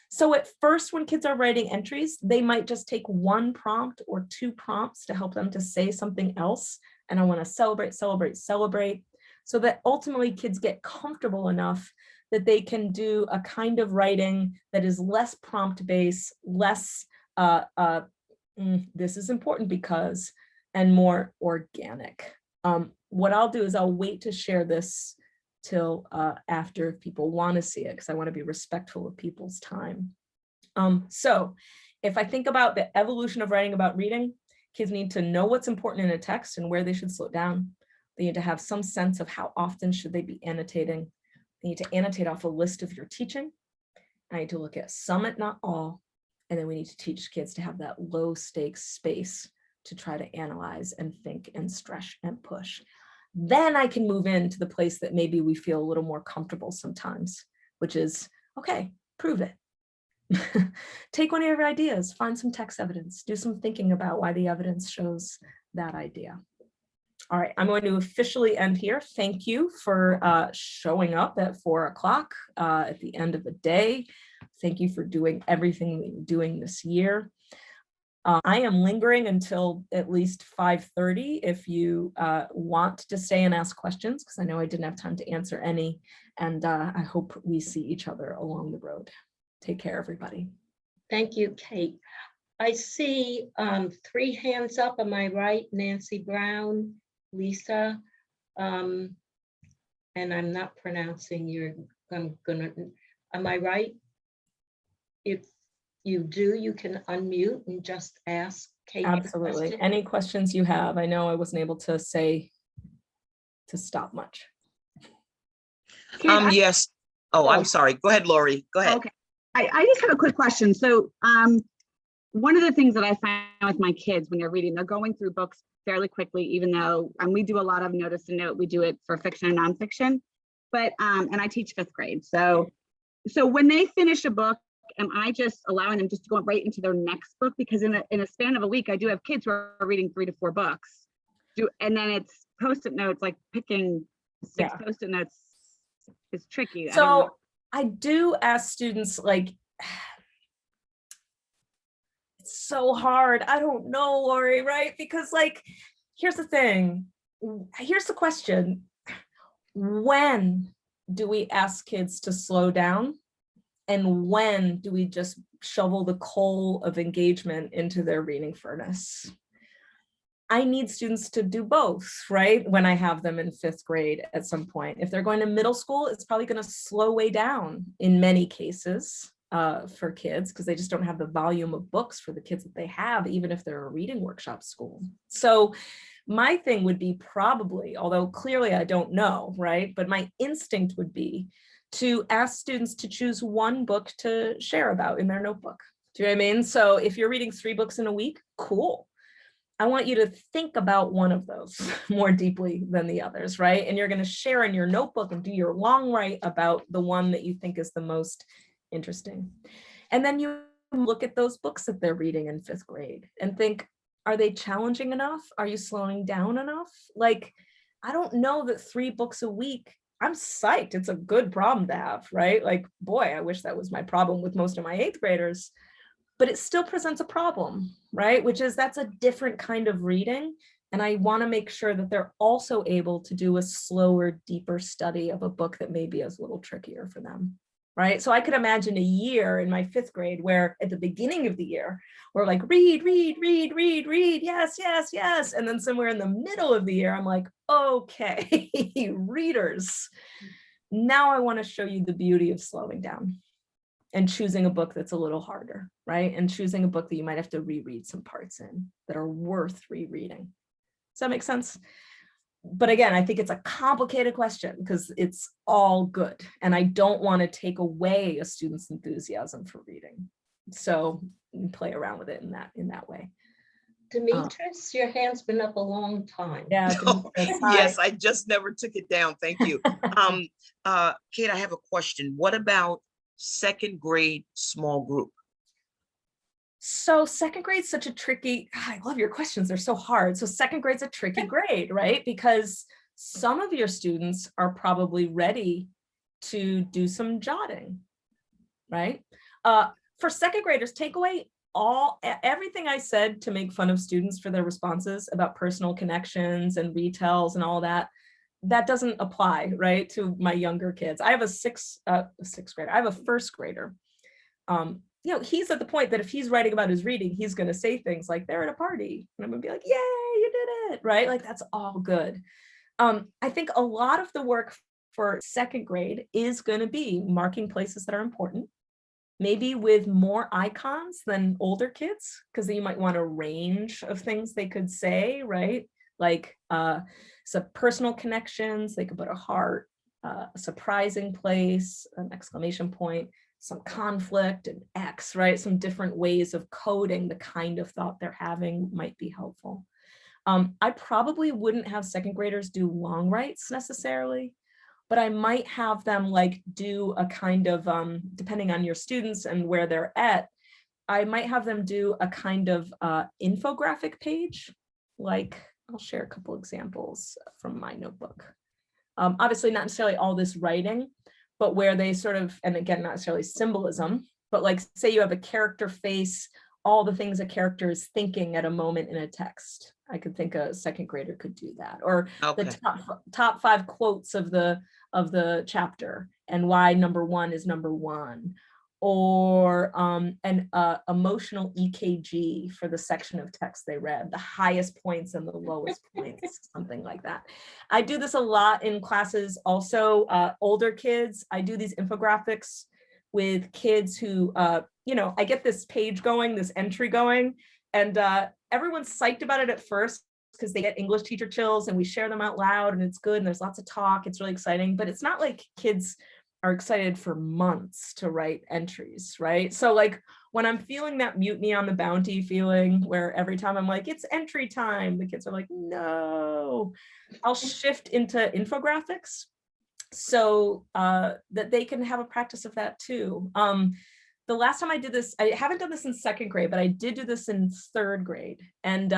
So at first, when kids are writing entries, they might just take one prompt or two prompts to help them to say something else. And I want to celebrate, so that ultimately kids get comfortable enough that they can do a kind of writing that is less prompt-based, less, this is important because, and more organic. What I'll do is I'll wait to share this till after if people want to see it, because I want to be respectful of people's time. So if I think about the evolution of writing about reading, kids need to know what's important in a text and where they should slow down. They need to have some sense of how often should they be annotating. They need to annotate off a list of your teaching. I need to look at some, not all. And then we need to teach kids to have that low stakes space to try to analyze and think and stretch and push. Then I can move into the place that maybe we feel a little more comfortable sometimes, which is, okay, prove it. Take one of your ideas, find some text evidence, do some thinking about why the evidence shows that idea. All right, I'm going to officially end here. Thank you for showing up at 4 o'clock at the end of the day. Thank you for doing everything that you're doing this year. I am lingering until at least 5:30 if you want to stay and ask questions, because I know I didn't have time to answer any, and I hope we see each other along the road. Take care, everybody. Thank you, Kate. I see 3 hands up on my right, Nancy Brown, Lisa, and I'm not pronouncing your, am I right? If you do, you can unmute and just ask Kate. Absolutely. Any questions you have? I know I wasn't able to say to stop much. Yes. Oh, I'm sorry. Go ahead, Lori. Go ahead. Okay. I just have a quick question. So one of the things that I find with my kids when they're reading, they're going through books fairly quickly, even though, and we do a lot of notice and note, we do it for fiction and nonfiction, but, and I teach 5th grade. So when they finish a book, am I just allowing them just to go right into their next book? Because in a span of a week, I do have kids who are reading 3 to 4 books. And then it's Post-it notes, like picking 6 Post-it notes is tricky. So I do ask students, like, it's so hard. I don't know, Lori, right? Because like, here's the thing. Here's the question. When do we ask kids to slow down? And when do we just shovel the coal of engagement into their reading furnace? I need students to do both, right? When I have them in 5th grade at some point. If they're going to middle school, it's probably going to slow way down in many cases for kids because they just don't have the volume of books for the kids that they have, even if they're a reading workshop school. So my thing would be probably, although clearly I don't know, right? But my instinct would be to ask students to choose one book to share about in their notebook. Do you know what I mean? So if you're reading 3 books in a week, cool. I want you to think about one of those more deeply than the others, right? And you're going to share in your notebook and do your long write about the one that you think is the most interesting. And then you look at those books that they're reading in 5th grade and think, are they challenging enough? Are you slowing down enough? Like, I don't know that 3 books a week, I'm psyched. It's a good problem to have, right? Like, boy, I wish that was my problem with most of my 8th graders. But it still presents a problem, right? Which is that's a different kind of reading. And I want to make sure that they're also able to do a slower, deeper study of a book that maybe is a little trickier for them, right? So I could imagine a year in my 5th grade where at the beginning of the year, we're like, read, yes, yes, yes. And then somewhere in the middle of the year, I'm like, okay, readers. Now I want to show you the beauty of slowing down and choosing a book that's a little harder, right? And choosing a book that you might have to reread some parts in that are worth rereading. Does that make sense? But again, I think it's a complicated question because it's all good. And I don't want to take away a student's enthusiasm for reading. So play around with it in that way. Demetrius, your hand's been up a long time. Yeah. Demetrius, hi. Yes, I just never took it down. Thank you. Kate, I have a question. What about 2nd grade small group? So 2nd grade's such a tricky, I love your questions, they're so hard. So 2nd grade's a tricky grade, right? Because some of your students are probably ready to do some jotting, right? For 2nd graders, take away everything I said to make fun of students for their responses about personal connections and retells and all that. That doesn't apply, right, to my younger kids. I have a 6th grader. I have a 1st grader. He's at the point that if he's writing about his reading, he's going to say things like, they're at a party. And I'm going to be like, yay, you did it, right? Like, that's all good. I think a lot of the work for 2nd grade is going to be marking places that are important, maybe with more icons than older kids, because you might want a range of things they could say, right? Like some personal connections, they could put a heart, a surprising place, an exclamation point, some conflict, an X, right? Some different ways of coding the kind of thought they're having might be helpful. I probably wouldn't have 2nd graders do long writes necessarily, but I might have them like do a kind of, depending on your students and where they're at, I might have them do a kind of infographic page. Like, I'll share a couple examples from my notebook. Obviously not necessarily all this writing, but where they sort of, and again, not necessarily symbolism, but like say you have a character face, all the things a character is thinking at a moment in a text. I could think a 2nd grader could do that. Or the top 5 quotes of the chapter and why number 1 is number 1. Or an emotional EKG for the section of text they read, the highest points and the lowest points, something like that. I do this a lot in classes also, older kids. I do these infographics with kids who, I get this page going, this entry going, and everyone's psyched about it at first because they get English teacher chills and we share them out loud and it's good and there's lots of talk. It's really exciting, but it's not like kids are excited for months to write entries, right? So like when I'm feeling that mutiny on the bounty feeling where every time I'm like, it's entry time, the kids are like, no, I'll shift into infographics so that they can have a practice of that too. The last time I did this, I haven't done this in 2nd grade, but I did do this in 3rd grade. And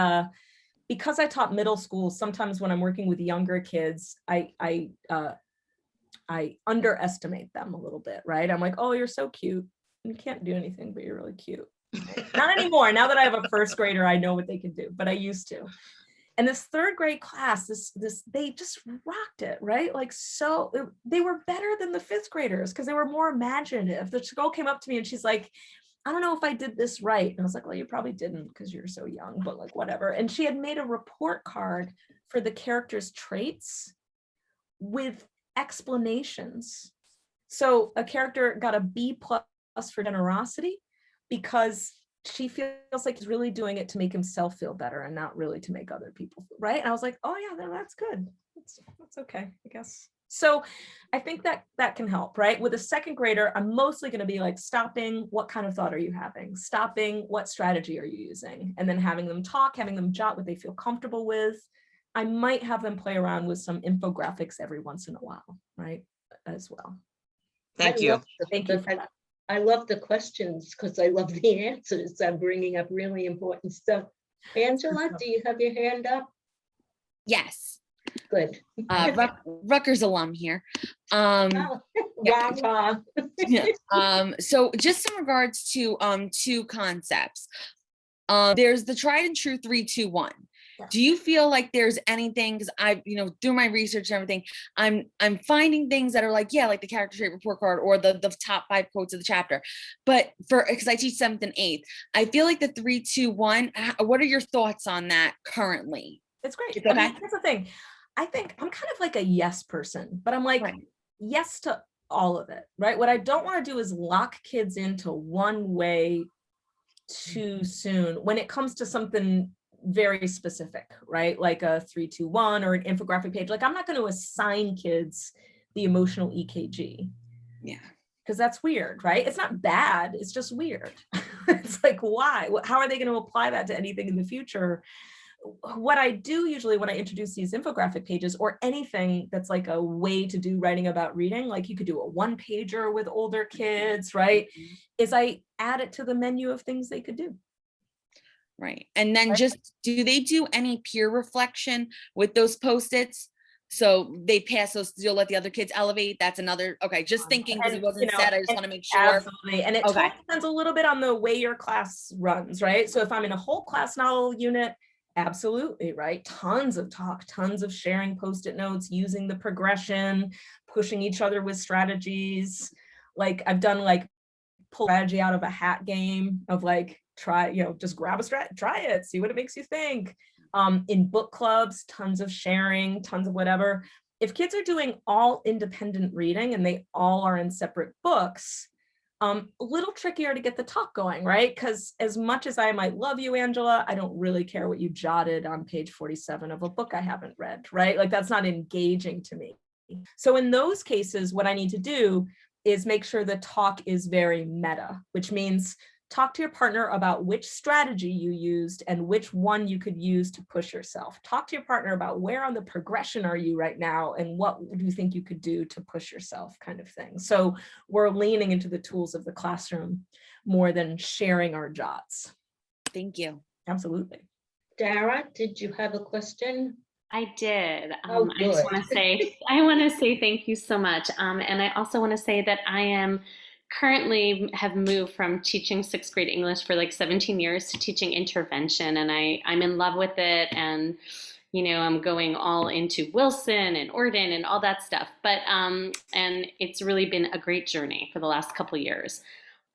because I taught middle school, sometimes when I'm working with younger kids, I underestimate them a little bit, right? I'm like, oh, you're so cute. You can't do anything, but you're really cute. Not anymore. Now that I have a 1st grader, I know what they can do, but I used to. And this third grade class, they just rocked it, right? Like, they were better than the fifth graders because they were more imaginative. The girl came up to me and she's like, I don't know if I did this right. And I was like, well, you probably didn't because you're so young, but like, whatever. And she had made a report card for the characters' traits with explanations. So a character got a B+ for generosity because she feels like he's really doing it to make himself feel better and not really to make other people feel right. And I was like, oh yeah, that's good. That's okay, I guess. So I think that can help, right? With a second grader, I'm mostly going to be like stopping. What kind of thought are you having? Stopping. What strategy are you using? And then having them talk, having them jot what they feel comfortable with. I might have them play around with some infographics every once in a while, right? As well. Thank you. Thank you for that. I love the questions because I love the answers. I'm bringing up really important stuff. Angela, do you have your hand up? Yes, Good. Rutgers alum here. Oh, yeah. rah, rah. So just in regards to two concepts, there's the tried and true 3-2-1. Do you feel like there's anything, because I, through my research and everything, I'm finding things that are like, yeah, like the character trait report card or the top 5 quotes of the chapter. But because I teach 7th and 8th, I feel like the 3-2-1, what are your thoughts on that currently? It's great. Okay. I mean, here's the thing. I think I'm kind of like a yes person, but I'm like, Right. yes to all of it, right? What I don't want to do is lock kids into one way too soon when it comes to something very specific, right? Like a 3-2-1 or an infographic page. Like, I'm not going to assign kids the emotional EKG. Yeah. Because that's weird, right? It's not bad. It's just weird. It's like, why? How are they going to apply that to anything in the future? What I do usually when I introduce these infographic pages or anything that's like a way to do writing about reading, like you could do a 1-pager with older kids, right? Is I add it to the menu of things they could do. Right. And then Right. just, do they do any peer reflection with those Post-its? So they pass those, you'll let the other kids elevate. That's another, okay, just thinking because it And, wasn't you know, said. I just and want to make sure. Absolutely. And it Okay. totally depends a little bit on the way your class runs, right? So if I'm in a whole class novel unit, absolutely, right? Tons of talk, tons of sharing Post-it notes, using the progression, pushing each other with strategies. Like I've done like pull strategy out of a hat game of like, try, just grab a strat, try it, see what it makes you think. In book clubs, tons of sharing, tons of whatever. If kids are doing all independent reading and they all are in separate books, a little trickier to get the talk going, right? Because as much as I might love you, Angela, I don't really care what you jotted on page 47 of a book I haven't read, right? Like that's not engaging to me. So in those cases, what I need to do is make sure the talk is very meta, which means talk to your partner about which strategy you used and which one you could use to push yourself. Talk to your partner about where on the progression are you right now and what do you think you could do to push yourself, kind of thing. So we're leaning into the tools of the classroom more than sharing our jots. Thank you. Absolutely. Dara, did you have a question? I did. Oh, I just good. want to say, thank you so much. And I also want to say that I am currently have moved from teaching 6th grade English for like 17 years to teaching intervention. And I'm in love with it. And, I'm going all into Wilson and Orden and all that stuff. But, and it's really been a great journey for the last couple of years.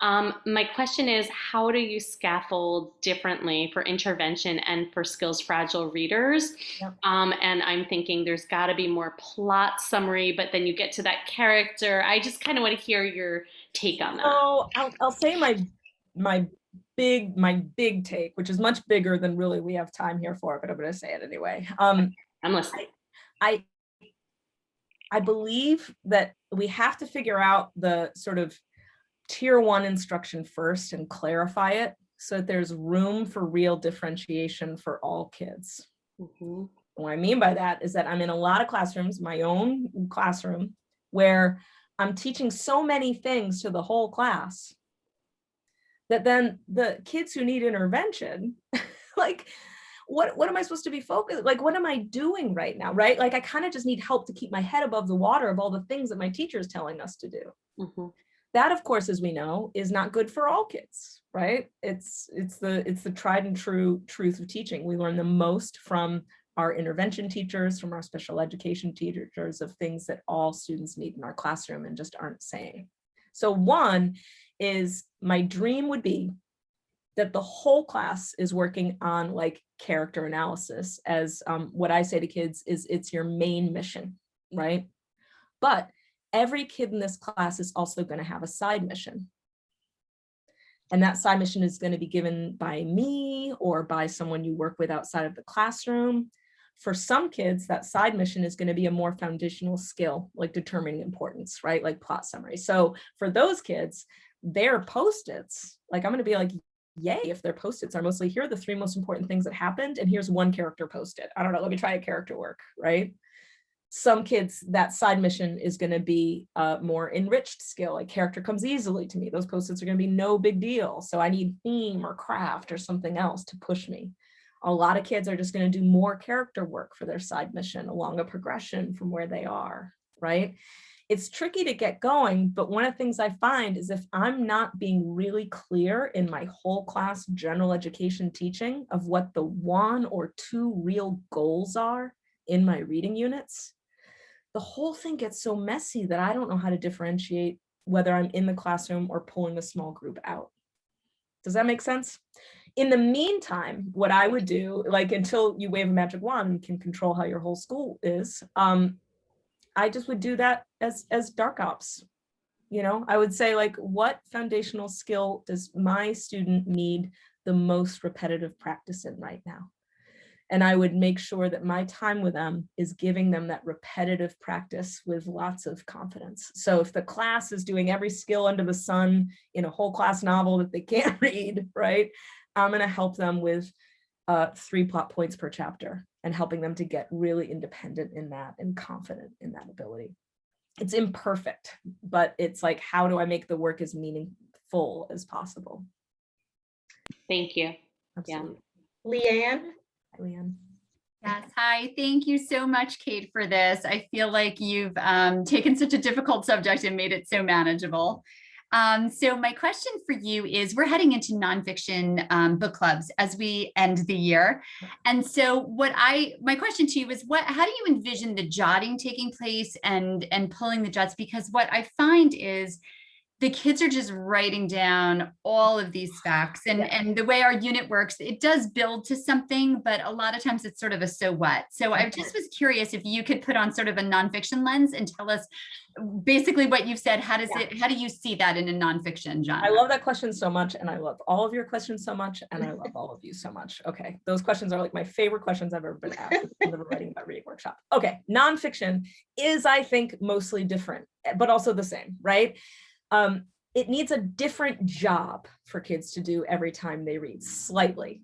My question is, how do you scaffold differently for intervention and for skills fragile readers? Yep. And I'm thinking there's got to be more plot summary, but then you get to that character. I just kind of want to hear your take on that. So I'll say my big take, which is much bigger than really we have time here for, but I'm going to say it anyway. I'm listening. I believe that we have to figure out the sort of tier 1 instruction first and clarify it so that there's room for real differentiation for all kids. Mm-hmm. What I mean by that is that I'm in a lot of classrooms, my own classroom, where I'm teaching so many things to the whole class that then the kids who need intervention, like, what am I supposed to be focused? Like, what am I doing right now, right? Like, I kind of just need help to keep my head above the water of all the things that my teacher is telling us to do. Mm-hmm. That, of course, as we know, is not good for all kids, right? It's the tried and true truth of teaching. We learn the most from our intervention teachers, from our special education teachers, of things that all students need in our classroom and just aren't saying. So one is, my dream would be that the whole class is working on like character analysis, as what I say to kids is, it's your main mission, right? But every kid in this class is also going to have a side mission. And that side mission is going to be given by me or by someone you work with outside of the classroom. For some kids, that side mission is going to be a more foundational skill, like determining importance, right? Like plot summary. So for those kids, their post-its, like I'm going to be like, yay, if their post-its are mostly, here are the 3 most important things that happened, and here's 1 character post-it. I don't know, let me try a character work, right? Some kids, that side mission is going to be a more enriched skill, like character comes easily to me. Those post-its are going to be no big deal. So I need theme or craft or something else to push me. A lot of kids are just going to do more character work for their side mission along a progression from where they are, right? It's tricky to get going, but one of the things I find is if I'm not being really clear in my whole class general education teaching of what the 1 or 2 real goals are in my reading units, the whole thing gets so messy that I don't know how to differentiate whether I'm in the classroom or pulling a small group out. Does that make sense? In the meantime, what I would do, like until you wave a magic wand and can control how your whole school is, I just would do that as dark ops. You know, I would say, like, what foundational skill does my student need the most repetitive practice in right now? And I would make sure that my time with them is giving them that repetitive practice with lots of confidence. So if the class is doing every skill under the sun in a whole class novel that they can't read, right? I'm going to help them with 3 plot points per chapter and helping them to get really independent in that and confident in that ability. It's imperfect, but it's like, how do I make the work as meaningful as possible? Thank you. Absolutely. Leanne? Hi, Leanne. Yes, hi. Thank you so much, Kate, for this. I feel like you've taken such a difficult subject and made it so manageable. So my question for you is, we're heading into nonfiction book clubs as we end the year. And so my question to you is, how do you envision the jotting taking place and pulling the jots? Because what I find is the kids are just writing down all of these facts, and the way our unit works, it does build to something, but a lot of times it's sort of a so what. So I just was curious if you could put on sort of a nonfiction lens and tell us basically what you've said. How do you see that in a nonfiction genre? I love that question so much, and I love all of your questions so much, and I love all of you so much. Okay, those questions are like my favorite questions I've ever been asked in the Writing About Reading workshop. Okay, nonfiction is, I think, mostly different, but also the same, right? It needs a different job for kids to do every time they read, slightly.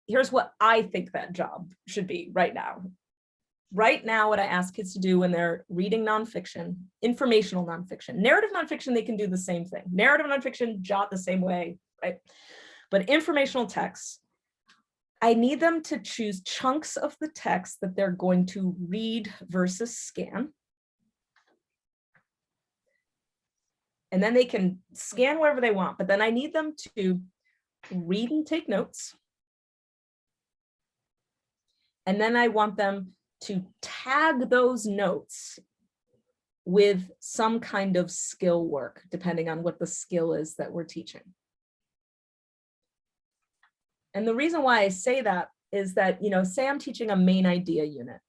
Here's what I think that job should be right now. Right now, what I ask kids to do when they're reading nonfiction, informational nonfiction, narrative nonfiction, they can do the same thing. Narrative nonfiction, jot the same way, right? But informational texts, I need them to choose chunks of the text that they're going to read versus scan. And then they can scan wherever they want, but then I need them to read and take notes. And then I want them to tag those notes with some kind of skill work, depending on what the skill is that we're teaching. And the reason why I say that is that, you know, say I'm teaching a main idea unit.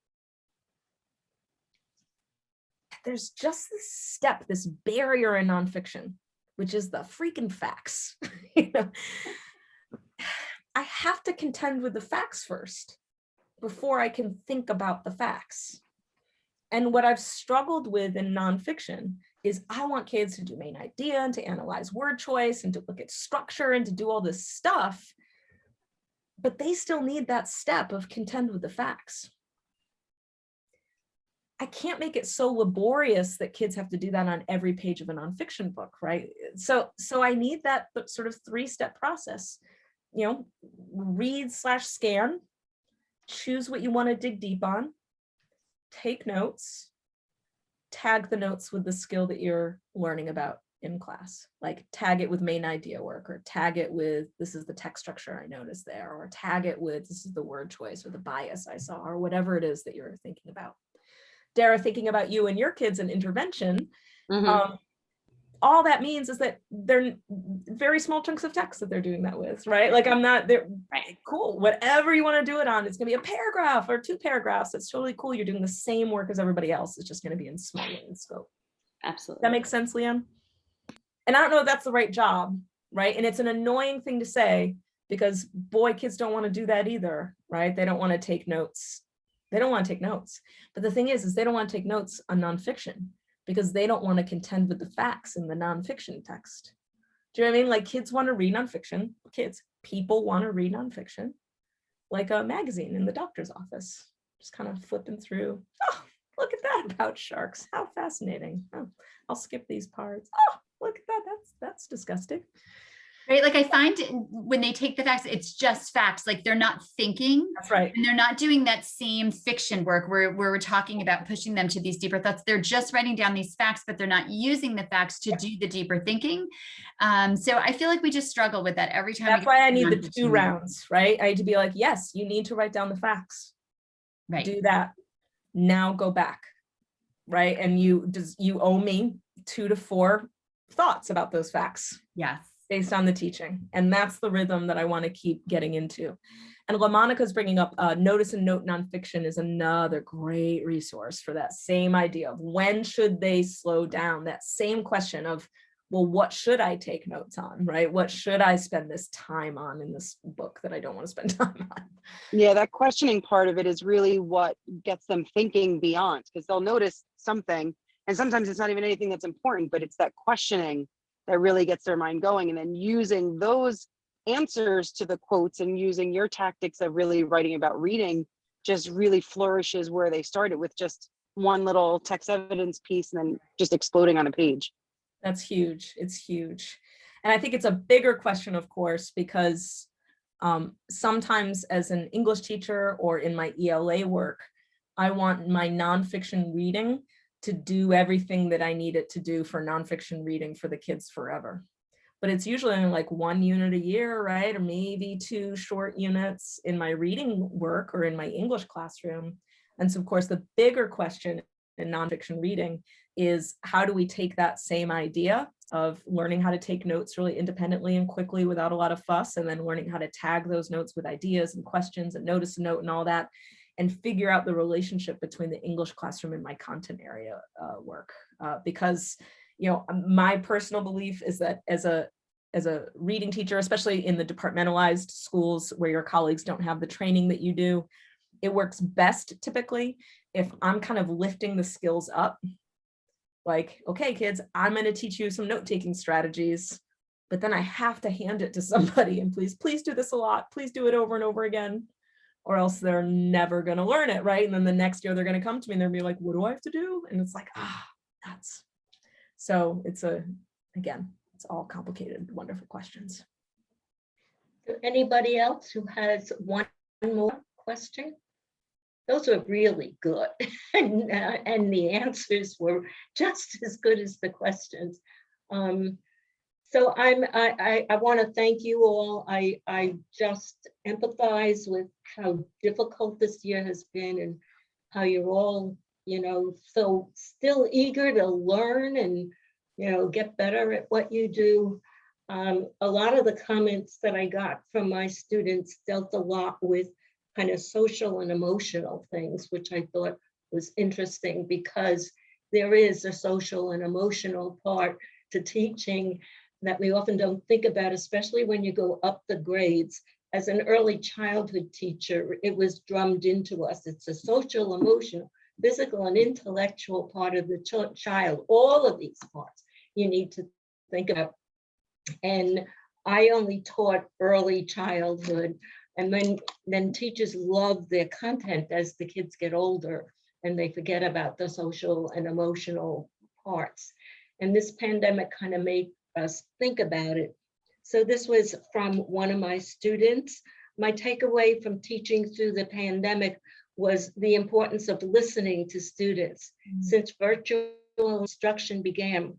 There's just this step, this barrier in nonfiction, which is the freaking facts. You know? I have to contend with the facts first before I can think about the facts. And what I've struggled with in nonfiction is I want kids to do main idea and to analyze word choice and to look at structure and to do all this stuff, but they still need that step of contend with the facts. I can't make it so laborious that kids have to do that on every page of a nonfiction book, right? So I need that sort of 3-step process. You know, read/scan, choose what you want to dig deep on, take notes, tag the notes with the skill that you're learning about, in class, like tag it with main idea work, or tag it with, this is the text structure I noticed there, or tag it with, this is the word choice or the bias I saw, or whatever it is that you're thinking about. Dara, thinking about you and your kids in intervention, all that means is that they're very small chunks of text that they're doing that with, right? Like they're cool, whatever you want to do it on, it's gonna be a paragraph or 2 paragraphs. It's totally cool. You're doing the same work as everybody else. It's just gonna be in smaller in scope. Absolutely. That makes sense, Leanne? And I don't know if that's the right job, right? And it's an annoying thing to say because boy, kids don't want to do that either, right? They don't want to take notes. They don't want to take notes. But the thing is they don't want to take notes on nonfiction because they don't want to contend with the facts in the nonfiction text. Do you know what I mean? Like kids want to read nonfiction. People want to read nonfiction, like a magazine in the doctor's office, just kind of flipping through. Oh, look at that about sharks. How fascinating. Oh, I'll skip these parts. Oh, look at that. That's disgusting. Right. Like I find when they take the facts, it's just facts. Like they're not thinking. That's right. And they're not doing that same fiction work where we're talking about pushing them to these deeper thoughts. They're just writing down these facts, but they're not using the facts to do the deeper thinking. So I feel like we just struggle with that every time. That's why I need the 2 rounds, right? I need to be like, yes, you need to write down the facts. Right. Do that. Now go back, right? And you owe me 2 to 4 thoughts about those facts. Yes. Based on the teaching. And that's the rhythm that I want to keep getting into. And LaMonica's bringing up Notice and Note Nonfiction is another great resource for that same idea of when should they slow down, that same question of, well, what should I take notes on, right? What should I spend this time on in this book that I don't want to spend time on? Yeah, that questioning part of it is really what gets them thinking beyond, because they'll notice something and sometimes it's not even anything that's important, but it's that questioning that really gets their mind going, and then using those answers to the quotes and using your tactics of really writing about reading just really flourishes where they started with just one little text evidence piece and then just exploding on a page. That's huge. It's huge. And I think it's a bigger question, of course, because sometimes as an English teacher or in my ELA work, I want my nonfiction reading to do everything that I need it to do for nonfiction reading for the kids forever. But it's usually only like 1 unit a year, right? Or maybe 2 short units in my reading work or in my English classroom. And so of course, the bigger question in nonfiction reading is how do we take that same idea of learning how to take notes really independently and quickly without a lot of fuss, and then learning how to tag those notes with ideas and questions and notice a note and all that, and figure out the relationship between the English classroom and my content area work. Because, you know, my personal belief is that as a reading teacher, especially in the departmentalized schools where your colleagues don't have the training that you do, it works best typically if I'm kind of lifting the skills up. Like, okay, kids, I'm going to teach you some note-taking strategies, but then I have to hand it to somebody and please do this a lot. Please do it over and over again, or else they're never going to learn it, right? And then the next year they're going to come to me and they're going to be like, what do I have to do? And it's like, nuts. So it's again, it's all complicated, wonderful questions. Anybody else who has one more question? Those were really good. And the answers were just as good as the questions. So I want to thank you all. I just empathize with how difficult this year has been and how you're all, you know, so still eager to learn and, you know, get better at what you do. A lot of the comments that I got from my students dealt a lot with kind of social and emotional things, which I thought was interesting because there is a social and emotional part to teaching that we often don't think about, especially when you go up the grades. As an early childhood teacher, it was drummed into us. It's a social, emotional, physical, and intellectual part of the child. All of these parts you need to think about. And I only taught early childhood, and then teachers love their content as the kids get older and they forget about the social and emotional parts. And this pandemic kind of made us think about it. So this was from one of my students. My takeaway from teaching through the pandemic was the importance of listening to students. Since virtual instruction began,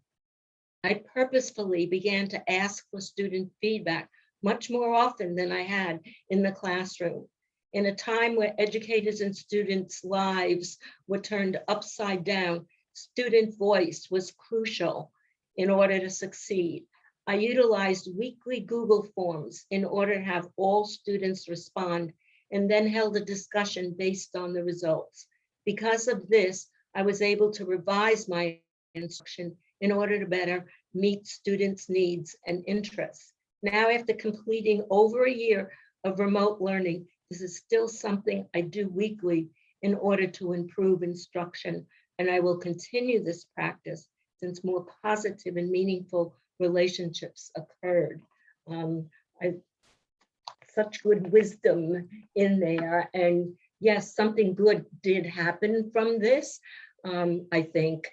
I purposefully began to ask for student feedback much more often than I had in the classroom. In a time where educators and students' lives were turned upside down, student voice was crucial in order to succeed. I utilized weekly Google Forms in order to have all students respond, and then held a discussion based on the results. Because of this, I was able to revise my instruction in order to better meet students' needs and interests. Now, after completing over a year of remote learning, this is still something I do weekly in order to improve instruction, and I will continue this practice since more positive and meaningful relationships occurred. Such good wisdom in there, and yes, something good did happen from this, I think.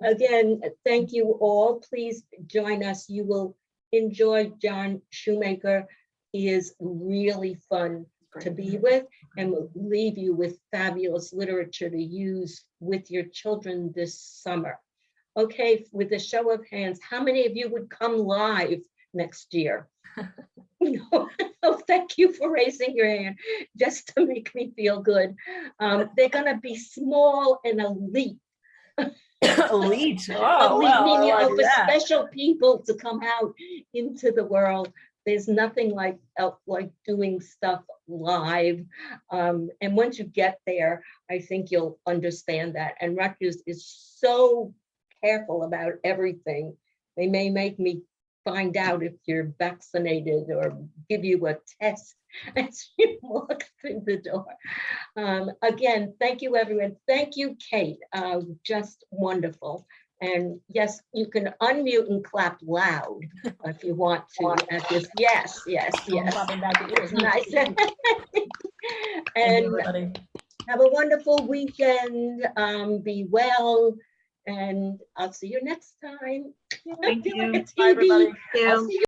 Again, thank you all. Please join us. You will enjoy John Shoemaker. He is really fun to be with, and will leave you with fabulous literature to use with your children this summer. Okay, with a show of hands, how many of you would come live next year? Oh, thank you for raising your hand, just to make me feel good. They're gonna be small and elite. Elite. Elite, Oh, well, meaning, I like for that. special people to come out into the world. There's nothing like doing stuff live. And once you get there, I think you'll understand that. And Rutgers is so careful about everything. They may make me find out if you're vaccinated or give you a test as you walk through the door. Again, thank you, everyone. Thank you, Kate. Just wonderful. And yes, you can unmute and clap loud if you want to. Yes, yes, yes. Clapping back at you. Nice. Thank you, And everybody. have a wonderful weekend. Be well, and I'll see you next time. Thank I feel like you. a Bye, everybody. TV. I'll see you